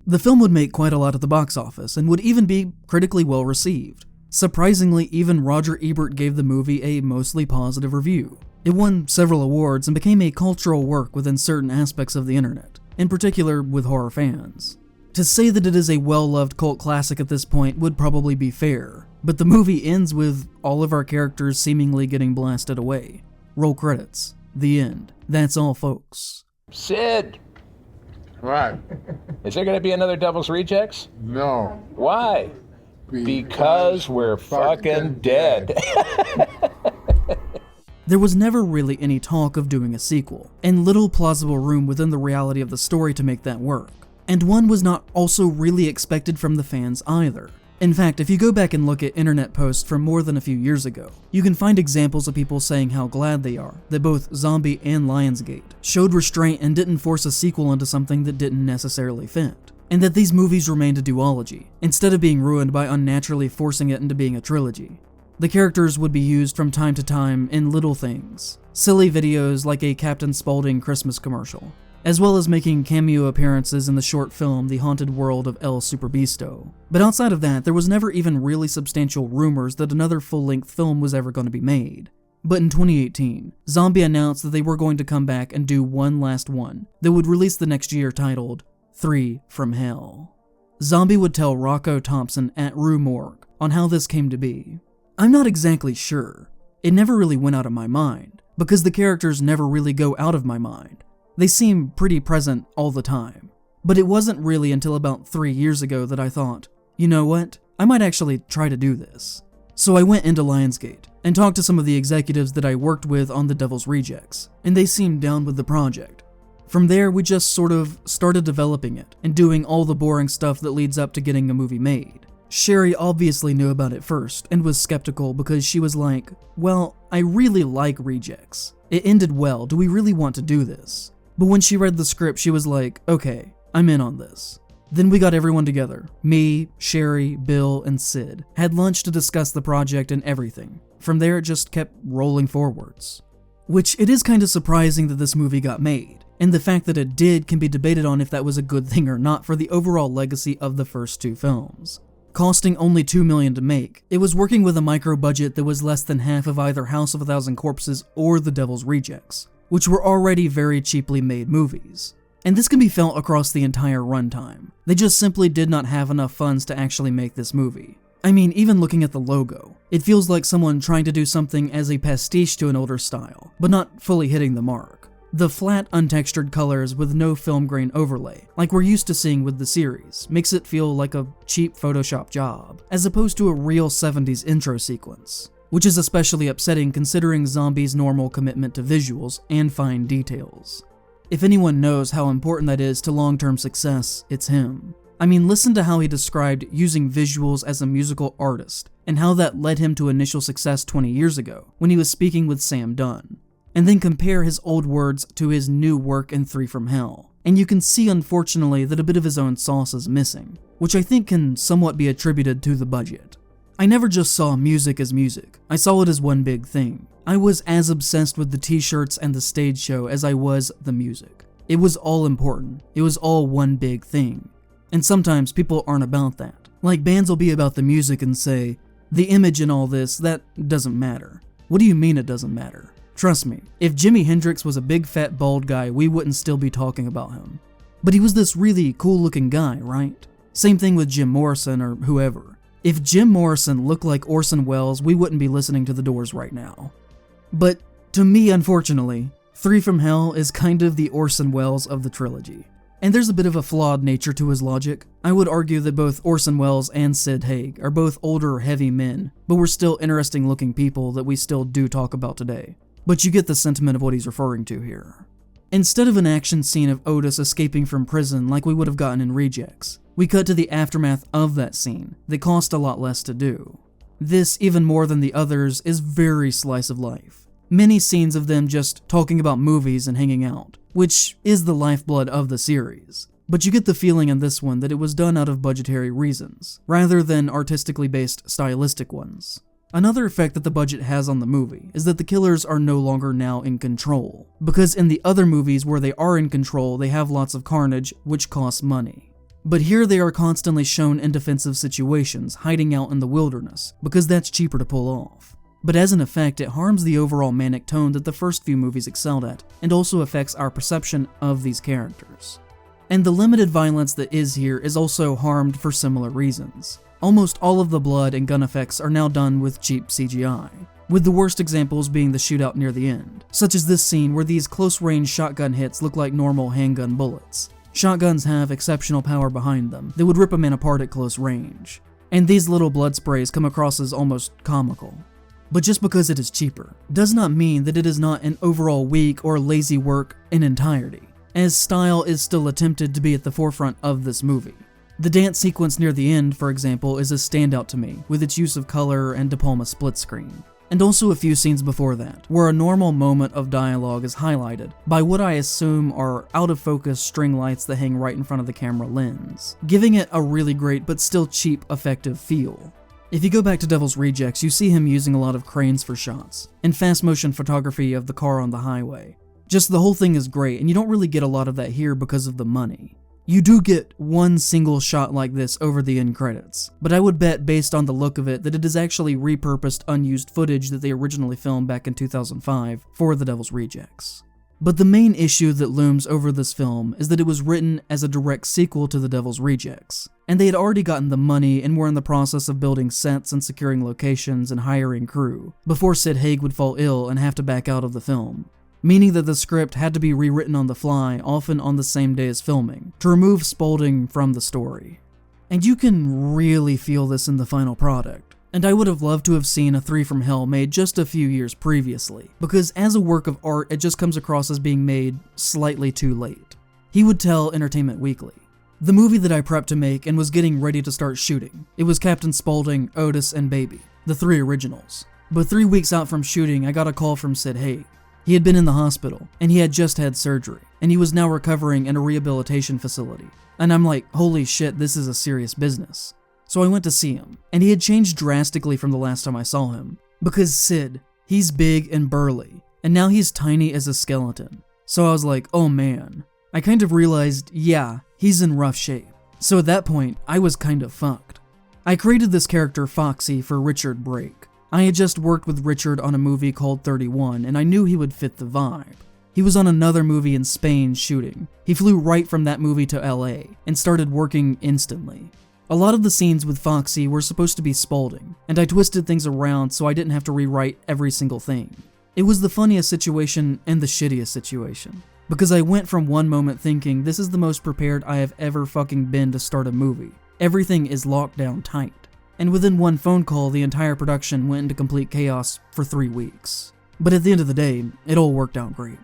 The film would make quite a lot at the box office, and would even be critically well received. Surprisingly, even Roger Ebert gave the movie a mostly positive review. It won several awards and became a cultural work within certain aspects of the internet, in particular with horror fans. To say that it is a well-loved cult classic at this point would probably be fair, but the movie ends with all of our characters seemingly getting blasted away. Roll credits. The end. That's all, folks. Sid, What? is there going to be another Devil's Rejects? No. Why? Because we're fucking dead. There was never really any talk of doing a sequel, and little plausible room within the reality of the story to make that work. And one was not also really expected from the fans either. In fact, if you go back and look at internet posts from more than a few years ago, you can find examples of people saying how glad they are that both Zombie and Lionsgate showed restraint and didn't force a sequel into something that didn't necessarily fit, and that these movies remained a duology, instead of being ruined by unnaturally forcing it into being a trilogy. The characters would be used from time to time in little things, silly videos like a Captain Spaulding Christmas commercial, as well as making cameo appearances in the short film The Haunted World of El Superbeasto. But outside of that, there was never even really substantial rumors that another full-length film was ever going to be made. But in 2018, Zombie announced that they were going to come back and do one last one that would release the next year titled 3 from Hell. Zombie would tell Rocco Thompson at Rue Morgue on how this came to be. I'm not exactly sure. It never really went out of my mind, because the characters never really go out of my mind. They seem pretty present all the time. But it wasn't really until about 3 years ago that I thought, you know what, I might actually try to do this. So I went into Lionsgate and talked to some of the executives that I worked with on The Devil's Rejects, and they seemed down with the project. From there, we just sort of started developing it and doing all the boring stuff that leads up to getting a movie made. Sherry obviously knew about it first and was skeptical because she was like, well, I really like Rejects. It ended well, do we really want to do this? But when she read the script, she was like, okay, I'm in on this. Then we got everyone together. Me, Sherry, Bill, and Sid had lunch to discuss the project and everything. From there, it just kept rolling forwards. Which, it is kind of surprising that this movie got made, and the fact that it did can be debated on if that was a good thing or not for the overall legacy of the first two films. Costing only $2 million to make, it was working with a micro budget that was less than half of either House of a Thousand Corpses or The Devil's Rejects, which were already very cheaply made movies. And this can be felt across the entire runtime. They just simply did not have enough funds to actually make this movie. I mean, even looking at the logo, it feels like someone trying to do something as a pastiche to an older style, but not fully hitting the mark. The flat, untextured colors with no film grain overlay, like we're used to seeing with the series, makes it feel like a cheap Photoshop job, as opposed to a real 70s intro sequence. Which is especially upsetting considering Zombie's normal commitment to visuals and fine details. If anyone knows how important that is to long-term success, it's him. I mean, listen to how he described using visuals as a musical artist, and how that led him to initial success 20 years ago, when he was speaking with Sam Dunn. And then compare his old words to his new work in 3 from Hell. And you can see, unfortunately, that a bit of his own sauce is missing, which I think can somewhat be attributed to the budget. I never just saw music as music, I saw it as one big thing. I was as obsessed with the t-shirts and the stage show as I was the music. It was all important, it was all one big thing. And sometimes people aren't about that. Like bands will be about the music and say, the image and all this, that doesn't matter. What do you mean it doesn't matter? Trust me, if Jimi Hendrix was a big fat bald guy, we wouldn't still be talking about him. But he was this really cool looking guy, right? Same thing with Jim Morrison or whoever. If Jim Morrison looked like Orson Wells, we wouldn't be listening to The Doors right now. But to me, unfortunately, 3 from Hell is kind of the Orson Wells of the trilogy. And there's a bit of a flawed nature to his logic. I would argue that both Orson Wells and Sid Haig are both older, heavy men, but were still interesting looking people that we still do talk about today. But you get the sentiment of what he's referring to here. Instead of an action scene of Otis escaping from prison like we would have gotten in Rejects, we cut to the aftermath of that scene that cost a lot less to do. This, even more than the others, is very slice of life. Many scenes of them just talking about movies and hanging out, which is the lifeblood of the series. But you get the feeling in this one that it was done out of budgetary reasons, rather than artistically based stylistic ones. Another effect that the budget has on the movie is that the killers are no longer now in control, because in the other movies where they are in control, they have lots of carnage, which costs money. But here they are constantly shown in defensive situations, hiding out in the wilderness, because that's cheaper to pull off. But as an effect, it harms the overall manic tone that the first few movies excelled at, and also affects our perception of these characters. And the limited violence that is here is also harmed for similar reasons. Almost all of the blood and gun effects are now done with cheap CGI, with the worst examples being the shootout near the end, such as this scene where these close-range shotgun hits look like normal handgun bullets. Shotguns have exceptional power behind them that would rip a man apart at close range, and these little blood sprays come across as almost comical. But just because it is cheaper does not mean that it is not an overall weak or lazy work in entirety, as style is still attempted to be at the forefront of this movie. The dance sequence near the end, for example, is a standout to me, with its use of color and De Palma split screen. And also a few scenes before that, where a normal moment of dialogue is highlighted by what I assume are out-of-focus string lights that hang right in front of the camera lens, giving it a really great but still cheap, effective feel. If you go back to Devil's Rejects, you see him using a lot of cranes for shots, and fast motion photography of the car on the highway. Just the whole thing is great, and you don't really get a lot of that here because of the money. You do get one single shot like this over the end credits, but I would bet based on the look of it that it is actually repurposed unused footage that they originally filmed back in 2005 for The Devil's Rejects. But the main issue that looms over this film is that it was written as a direct sequel to The Devil's Rejects, and they had already gotten the money and were in the process of building sets and securing locations and hiring crew, before Sid Haig would fall ill and have to back out of the film. Meaning that the script had to be rewritten on the fly, often on the same day as filming, to remove Spaulding from the story. And you can really feel this in the final product. And I would have loved to have seen a 3 from Hell made just a few years previously, because as a work of art, it just comes across as being made slightly too late. He would tell Entertainment Weekly, "The movie that I prepped to make and was getting ready to start shooting, it was Captain Spaulding, Otis, and Baby, the 3 originals. But 3 weeks out from shooting, I got a call from Sid Haig. He had been in the hospital, and he had just had surgery, and he was now recovering in a rehabilitation facility. And I'm like, holy shit, this is a serious business." So I went to see him, and he had changed drastically from the last time I saw him. Because Sid, he's big and burly, and now he's tiny as a skeleton. So I was like, oh man. I kind of realized, yeah, he's in rough shape. So at that point, I was kind of fucked. I created this character Foxy for Richard Brake. I had just worked with Richard on a movie called 31, and I knew he would fit the vibe. He was on another movie in Spain shooting. He flew right from that movie to LA, and started working instantly. A lot of the scenes with Foxy were supposed to be Spaulding, and I twisted things around so I didn't have to rewrite every single thing. It was the funniest situation and the shittiest situation, because I went from one moment thinking this is the most prepared I have ever fucking been to start a movie. Everything is locked down tight. And within one phone call, the entire production went into complete chaos for 3 weeks. But at the end of the day, it all worked out great.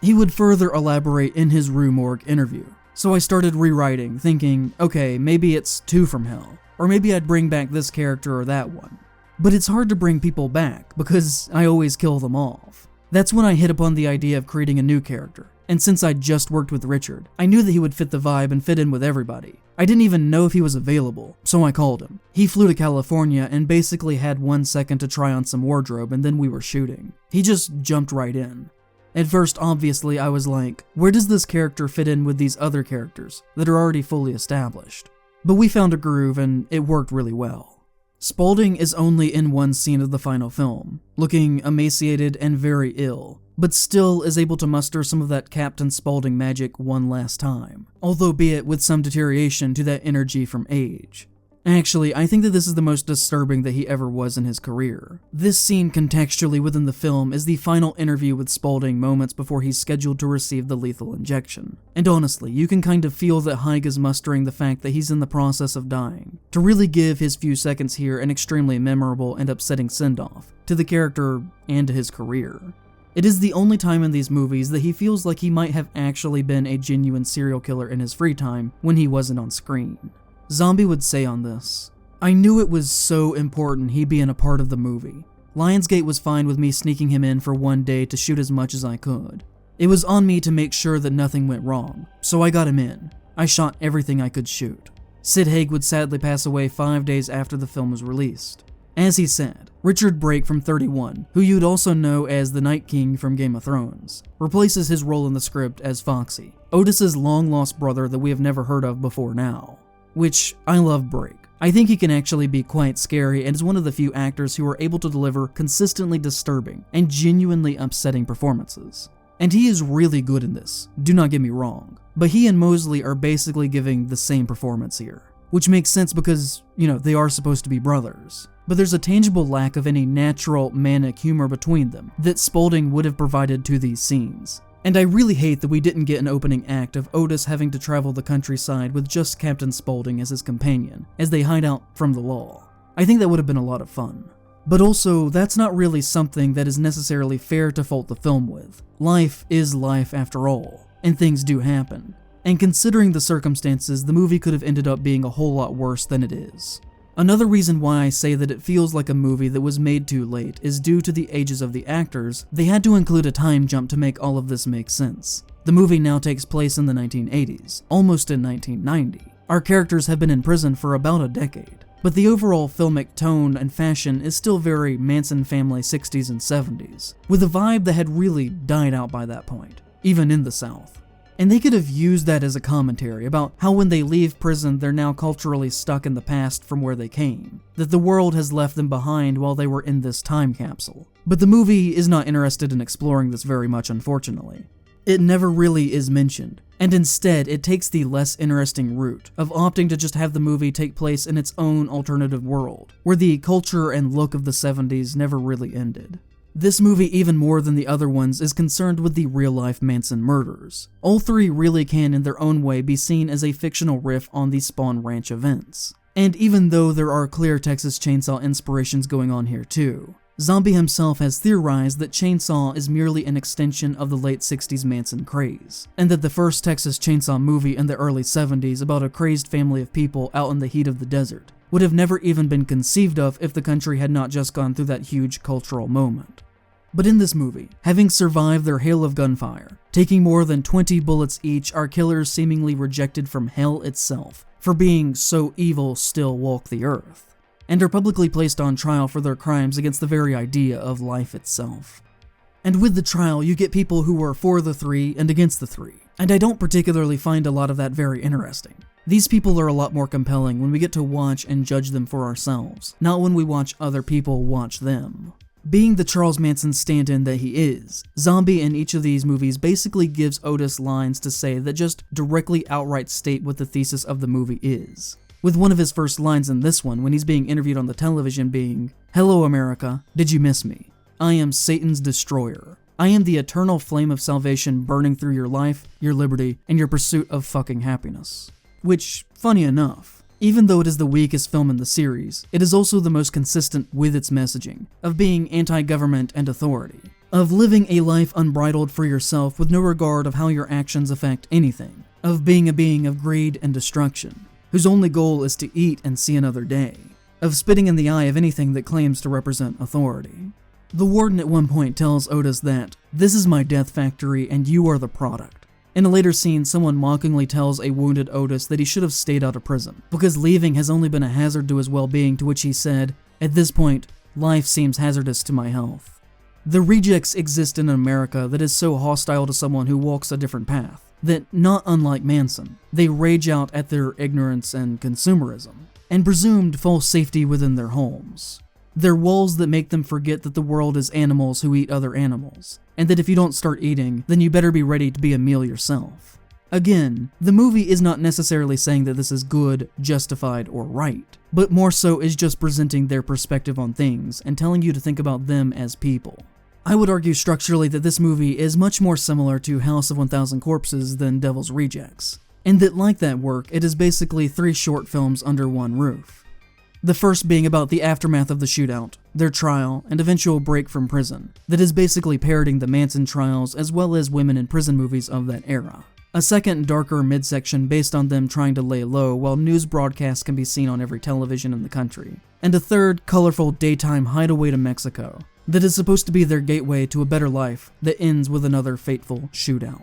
He would further elaborate in his Rue Morgue interview. So I started rewriting, thinking, okay, maybe it's 2 from Hell, or maybe I'd bring back this character or that one. But it's hard to bring people back, because I always kill them off. That's when I hit upon the idea of creating a new character, and since I'd just worked with Richard, I knew that he would fit the vibe and fit in with everybody. I didn't even know if he was available, so I called him. He flew to California and basically had 1 second to try on some wardrobe, and then we were shooting. He just jumped right in. At first, obviously, I was like, where does this character fit in with these other characters that are already fully established? But we found a groove, and it worked really well. Spaulding is only in one scene of the final film, looking emaciated and very ill, but still is able to muster some of that Captain Spaulding magic one last time, although be it with some deterioration to that energy from age. Actually, I think that this is the most disturbing that he ever was in his career. This scene contextually within the film is the final interview with Spaulding moments before he's scheduled to receive the lethal injection. And honestly, you can kind of feel that Haig is mustering the fact that he's in the process of dying, to really give his few seconds here an extremely memorable and upsetting send-off to the character and to his career. It is the only time in these movies that he feels like he might have actually been a genuine serial killer in his free time when he wasn't on screen. Zombie would say on this, "I knew it was so important he being a part of the movie. Lionsgate was fine with me sneaking him in for 1 day to shoot as much as I could. It was on me to make sure that nothing went wrong, so I got him in. I shot everything I could shoot." Sid Haig would sadly pass away 5 days after the film was released. As he said, Richard Brake from 31, who you'd also know as the Night King from Game of Thrones, replaces his role in the script as Foxy, Otis's long-lost brother that we have never heard of before now. Which, I love Brake. I think he can actually be quite scary and is one of the few actors who are able to deliver consistently disturbing and genuinely upsetting performances. And he is really good in this, do not get me wrong, but he and Mosley are basically giving the same performance here. Which makes sense because, they are supposed to be brothers. But there's a tangible lack of any natural, manic humor between them that Spaulding would have provided to these scenes. And I really hate that we didn't get an opening act of Otis having to travel the countryside with just Captain Spaulding as his companion, as they hide out from the law. I think that would have been a lot of fun. But also, that's not really something that is necessarily fair to fault the film with. Life is life after all, and things do happen. And considering the circumstances, the movie could have ended up being a whole lot worse than it is. Another reason why I say that it feels like a movie that was made too late is due to the ages of the actors. They had to include a time jump to make all of this make sense. The movie now takes place in the 1980s, almost in 1990. Our characters have been in prison for about a decade, but the overall filmic tone and fashion is still very Manson family 60s and 70s, with a vibe that had really died out by that point, even in the South. And they could have used that as a commentary about how when they leave prison they're now culturally stuck in the past from where they came, that the world has left them behind while they were in this time capsule. But the movie is not interested in exploring this very much, unfortunately. It never really is mentioned, and instead it takes the less interesting route of opting to just have the movie take place in its own alternative world, where the culture and look of the 70s never really ended. This movie, even more than the other ones, is concerned with the real-life Manson murders. All three really can, in their own way, be seen as a fictional riff on the Spawn Ranch events. And even though there are clear Texas Chainsaw inspirations going on here too, Zombie himself has theorized that Chainsaw is merely an extension of the late 60s Manson craze, and that the first Texas Chainsaw movie in the early 70s about a crazed family of people out in the heat of the desert would have never even been conceived of if the country had not just gone through that huge cultural moment. But in this movie, having survived their hail of gunfire, taking more than 20 bullets each, our killers seemingly rejected from hell itself for being so evil still walk the earth, and are publicly placed on trial for their crimes against the very idea of life itself. And with the trial, you get people who are for the three and against the three, and I don't particularly find a lot of that very interesting. These people are a lot more compelling when we get to watch and judge them for ourselves, not when we watch other people watch them. Being the Charles Manson stand-in that he is, Zombie in each of these movies basically gives Otis lines to say that just directly outright state what the thesis of the movie is. With one of his first lines in this one when he's being interviewed on the television being, "Hello America, did you miss me? I am Satan's destroyer. I am the eternal flame of salvation burning through your life, your liberty, and your pursuit of fucking happiness." Which, funny enough, even though it is the weakest film in the series, it is also the most consistent with its messaging of being anti-government and authority, of living a life unbridled for yourself with no regard of how your actions affect anything, of being a being of greed and destruction, whose only goal is to eat and see another day, of spitting in the eye of anything that claims to represent authority. The warden at one point tells Otis that, "This is my death factory and you are the product." In a later scene, someone mockingly tells a wounded Otis that he should have stayed out of prison, because leaving has only been a hazard to his well-being, to which he said, "At this point, life seems hazardous to my health." The rejects exist in an America that is so hostile to someone who walks a different path, that, not unlike Manson, they rage out at their ignorance and consumerism, and presumed false safety within their homes. They're walls that make them forget that the world is animals who eat other animals, and that if you don't start eating, then you better be ready to be a meal yourself. Again, the movie is not necessarily saying that this is good, justified, or right, but more so is just presenting their perspective on things and telling you to think about them as people. I would argue structurally that this movie is much more similar to House of 1000 Corpses than Devil's Rejects, and that like that work, it is basically 3 short films under one roof. The first being about the aftermath of the shootout, their trial, and eventual break from prison, that is basically parroting the Manson trials as well as women in prison movies of that era. A second darker midsection based on them trying to lay low while news broadcasts can be seen on every television in the country. And a third colorful daytime hideaway to Mexico, that is supposed to be their gateway to a better life that ends with another fateful shootout.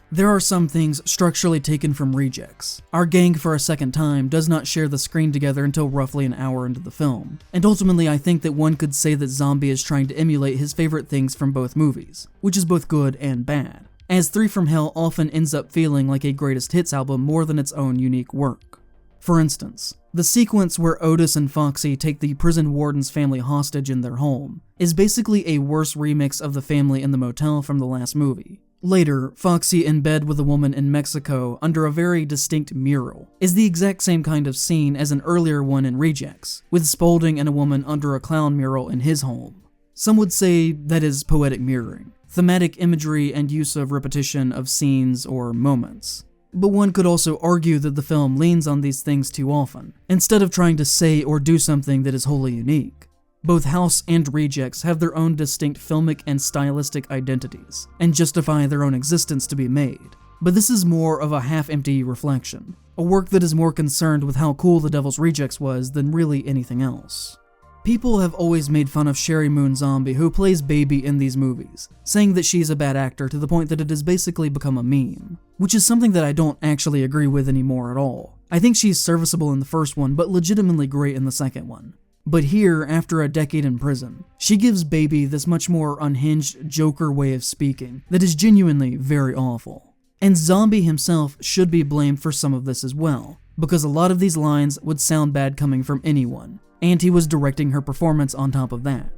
There are some things structurally taken from rejects. Our gang for a second time does not share the screen together until roughly an hour into the film, and ultimately I think that one could say that Zombie is trying to emulate his favorite things from both movies, which is both good and bad, as Three from Hell often ends up feeling like a greatest hits album more than its own unique work. For instance, the sequence where Otis and Foxy take the prison warden's family hostage in their home is basically a worse remix of the family in the motel from the last movie. Later, Foxy in bed with a woman in Mexico under a very distinct mural is the exact same kind of scene as an earlier one in Rejects, with Spaulding and a woman under a clown mural in his home. Some would say that is poetic mirroring, thematic imagery and use of repetition of scenes or moments. But one could also argue that the film leans on these things too often, instead of trying to say or do something that is wholly unique. Both House and Rejects have their own distinct filmic and stylistic identities, and justify their own existence to be made. But this is more of a half-empty reflection, a work that is more concerned with how cool The Devil's Rejects was than really anything else. People have always made fun of Sherry Moon Zombie, who plays Baby in these movies, saying that she's a bad actor to the point that it has basically become a meme, which is something that I don't actually agree with anymore at all. I think she's serviceable in the first one, but legitimately great in the second one. But here, after a decade in prison, she gives Baby this much more unhinged Joker way of speaking that is genuinely very awful. And Zombie himself should be blamed for some of this as well, because a lot of these lines would sound bad coming from anyone, and he was directing her performance on top of that.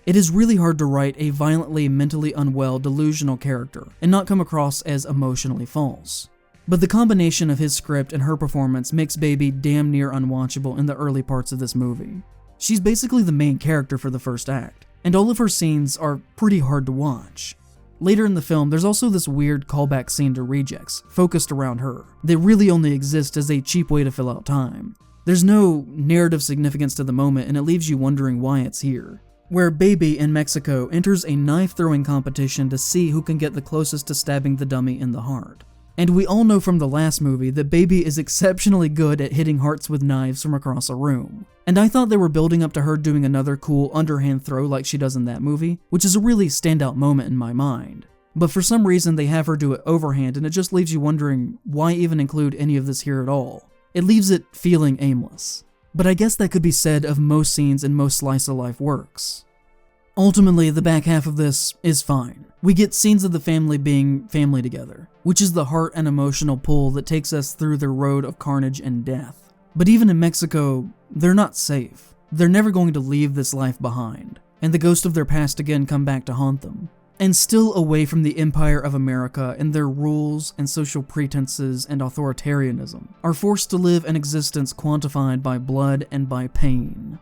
It is really hard to write a violently mentally unwell, delusional character and not come across as emotionally false. But the combination of his script and her performance makes Baby damn near unwatchable in the early parts of this movie. She's basically the main character for the first act, and all of her scenes are pretty hard to watch. Later in the film, there's also this weird callback scene to Rejects, focused around her, that really only exists as a cheap way to fill out time. There's no narrative significance to the moment, and it leaves you wondering why it's here. Where Baby in Mexico enters a knife-throwing competition to see who can get the closest to stabbing the dummy in the heart. And we all know from the last movie that Baby is exceptionally good at hitting hearts with knives from across a room. And I thought they were building up to her doing another cool underhand throw like she does in that movie, which is a really standout moment in my mind. But for some reason they have her do it overhand, and it just leaves you wondering why even include any of this here at all. It leaves it feeling aimless. But I guess that could be said of most scenes in most slice-of-life works. Ultimately, the back half of this is fine. We get scenes of the family being family together, which is the heart and emotional pull that takes us through their road of carnage and death. But even in Mexico, they're not safe. They're never going to leave this life behind, and the ghosts of their past again come back to haunt them. And still away from the empire of America and their rules and social pretenses and authoritarianism, are forced to live an existence quantified by blood and by pain.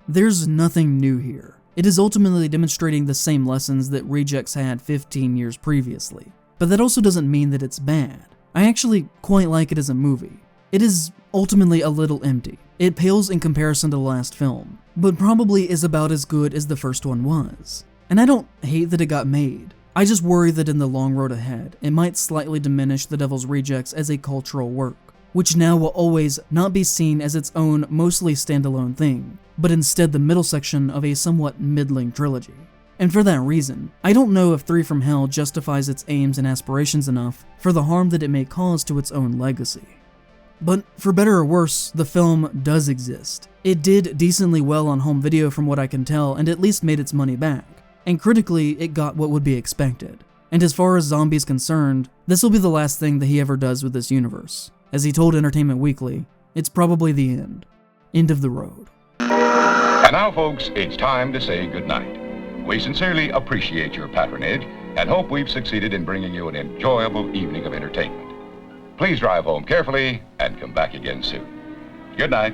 There's nothing new here. It is ultimately demonstrating the same lessons that Rejects had 15 years previously. But that also doesn't mean that it's bad. I actually quite like it as a movie. It is ultimately a little empty. It pales in comparison to the last film, but probably is about as good as the first one was. And I don't hate that it got made. I just worry that in the long road ahead, it might slightly diminish The Devil's Rejects as a cultural work, which now will always not be seen as its own mostly standalone thing, but instead the middle section of a somewhat middling trilogy. And for that reason, I don't know if Three from Hell justifies its aims and aspirations enough for the harm that it may cause to its own legacy. But for better or worse, the film does exist. It did decently well on home video from what I can tell, and at least made its money back. And critically, it got what would be expected. And as far as Zombie is concerned, this will be the last thing that he ever does with this universe. As he told Entertainment Weekly, it's probably the end. End of the road. And now, folks, it's time to say goodnight. We sincerely appreciate your patronage and hope we've succeeded in bringing you an enjoyable evening of entertainment. Please drive home carefully and come back again soon. Good night.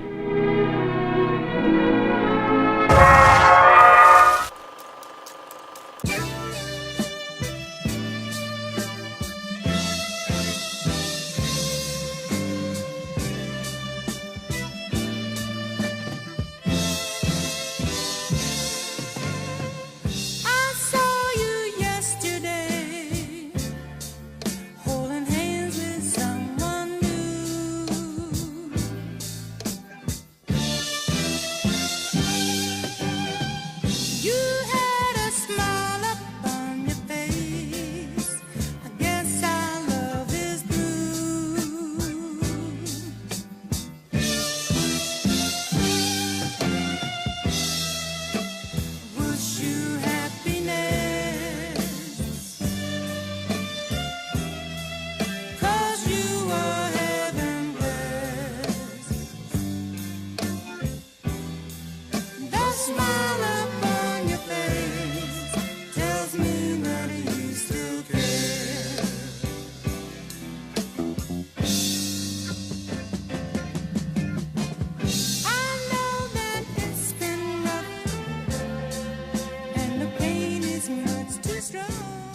strong.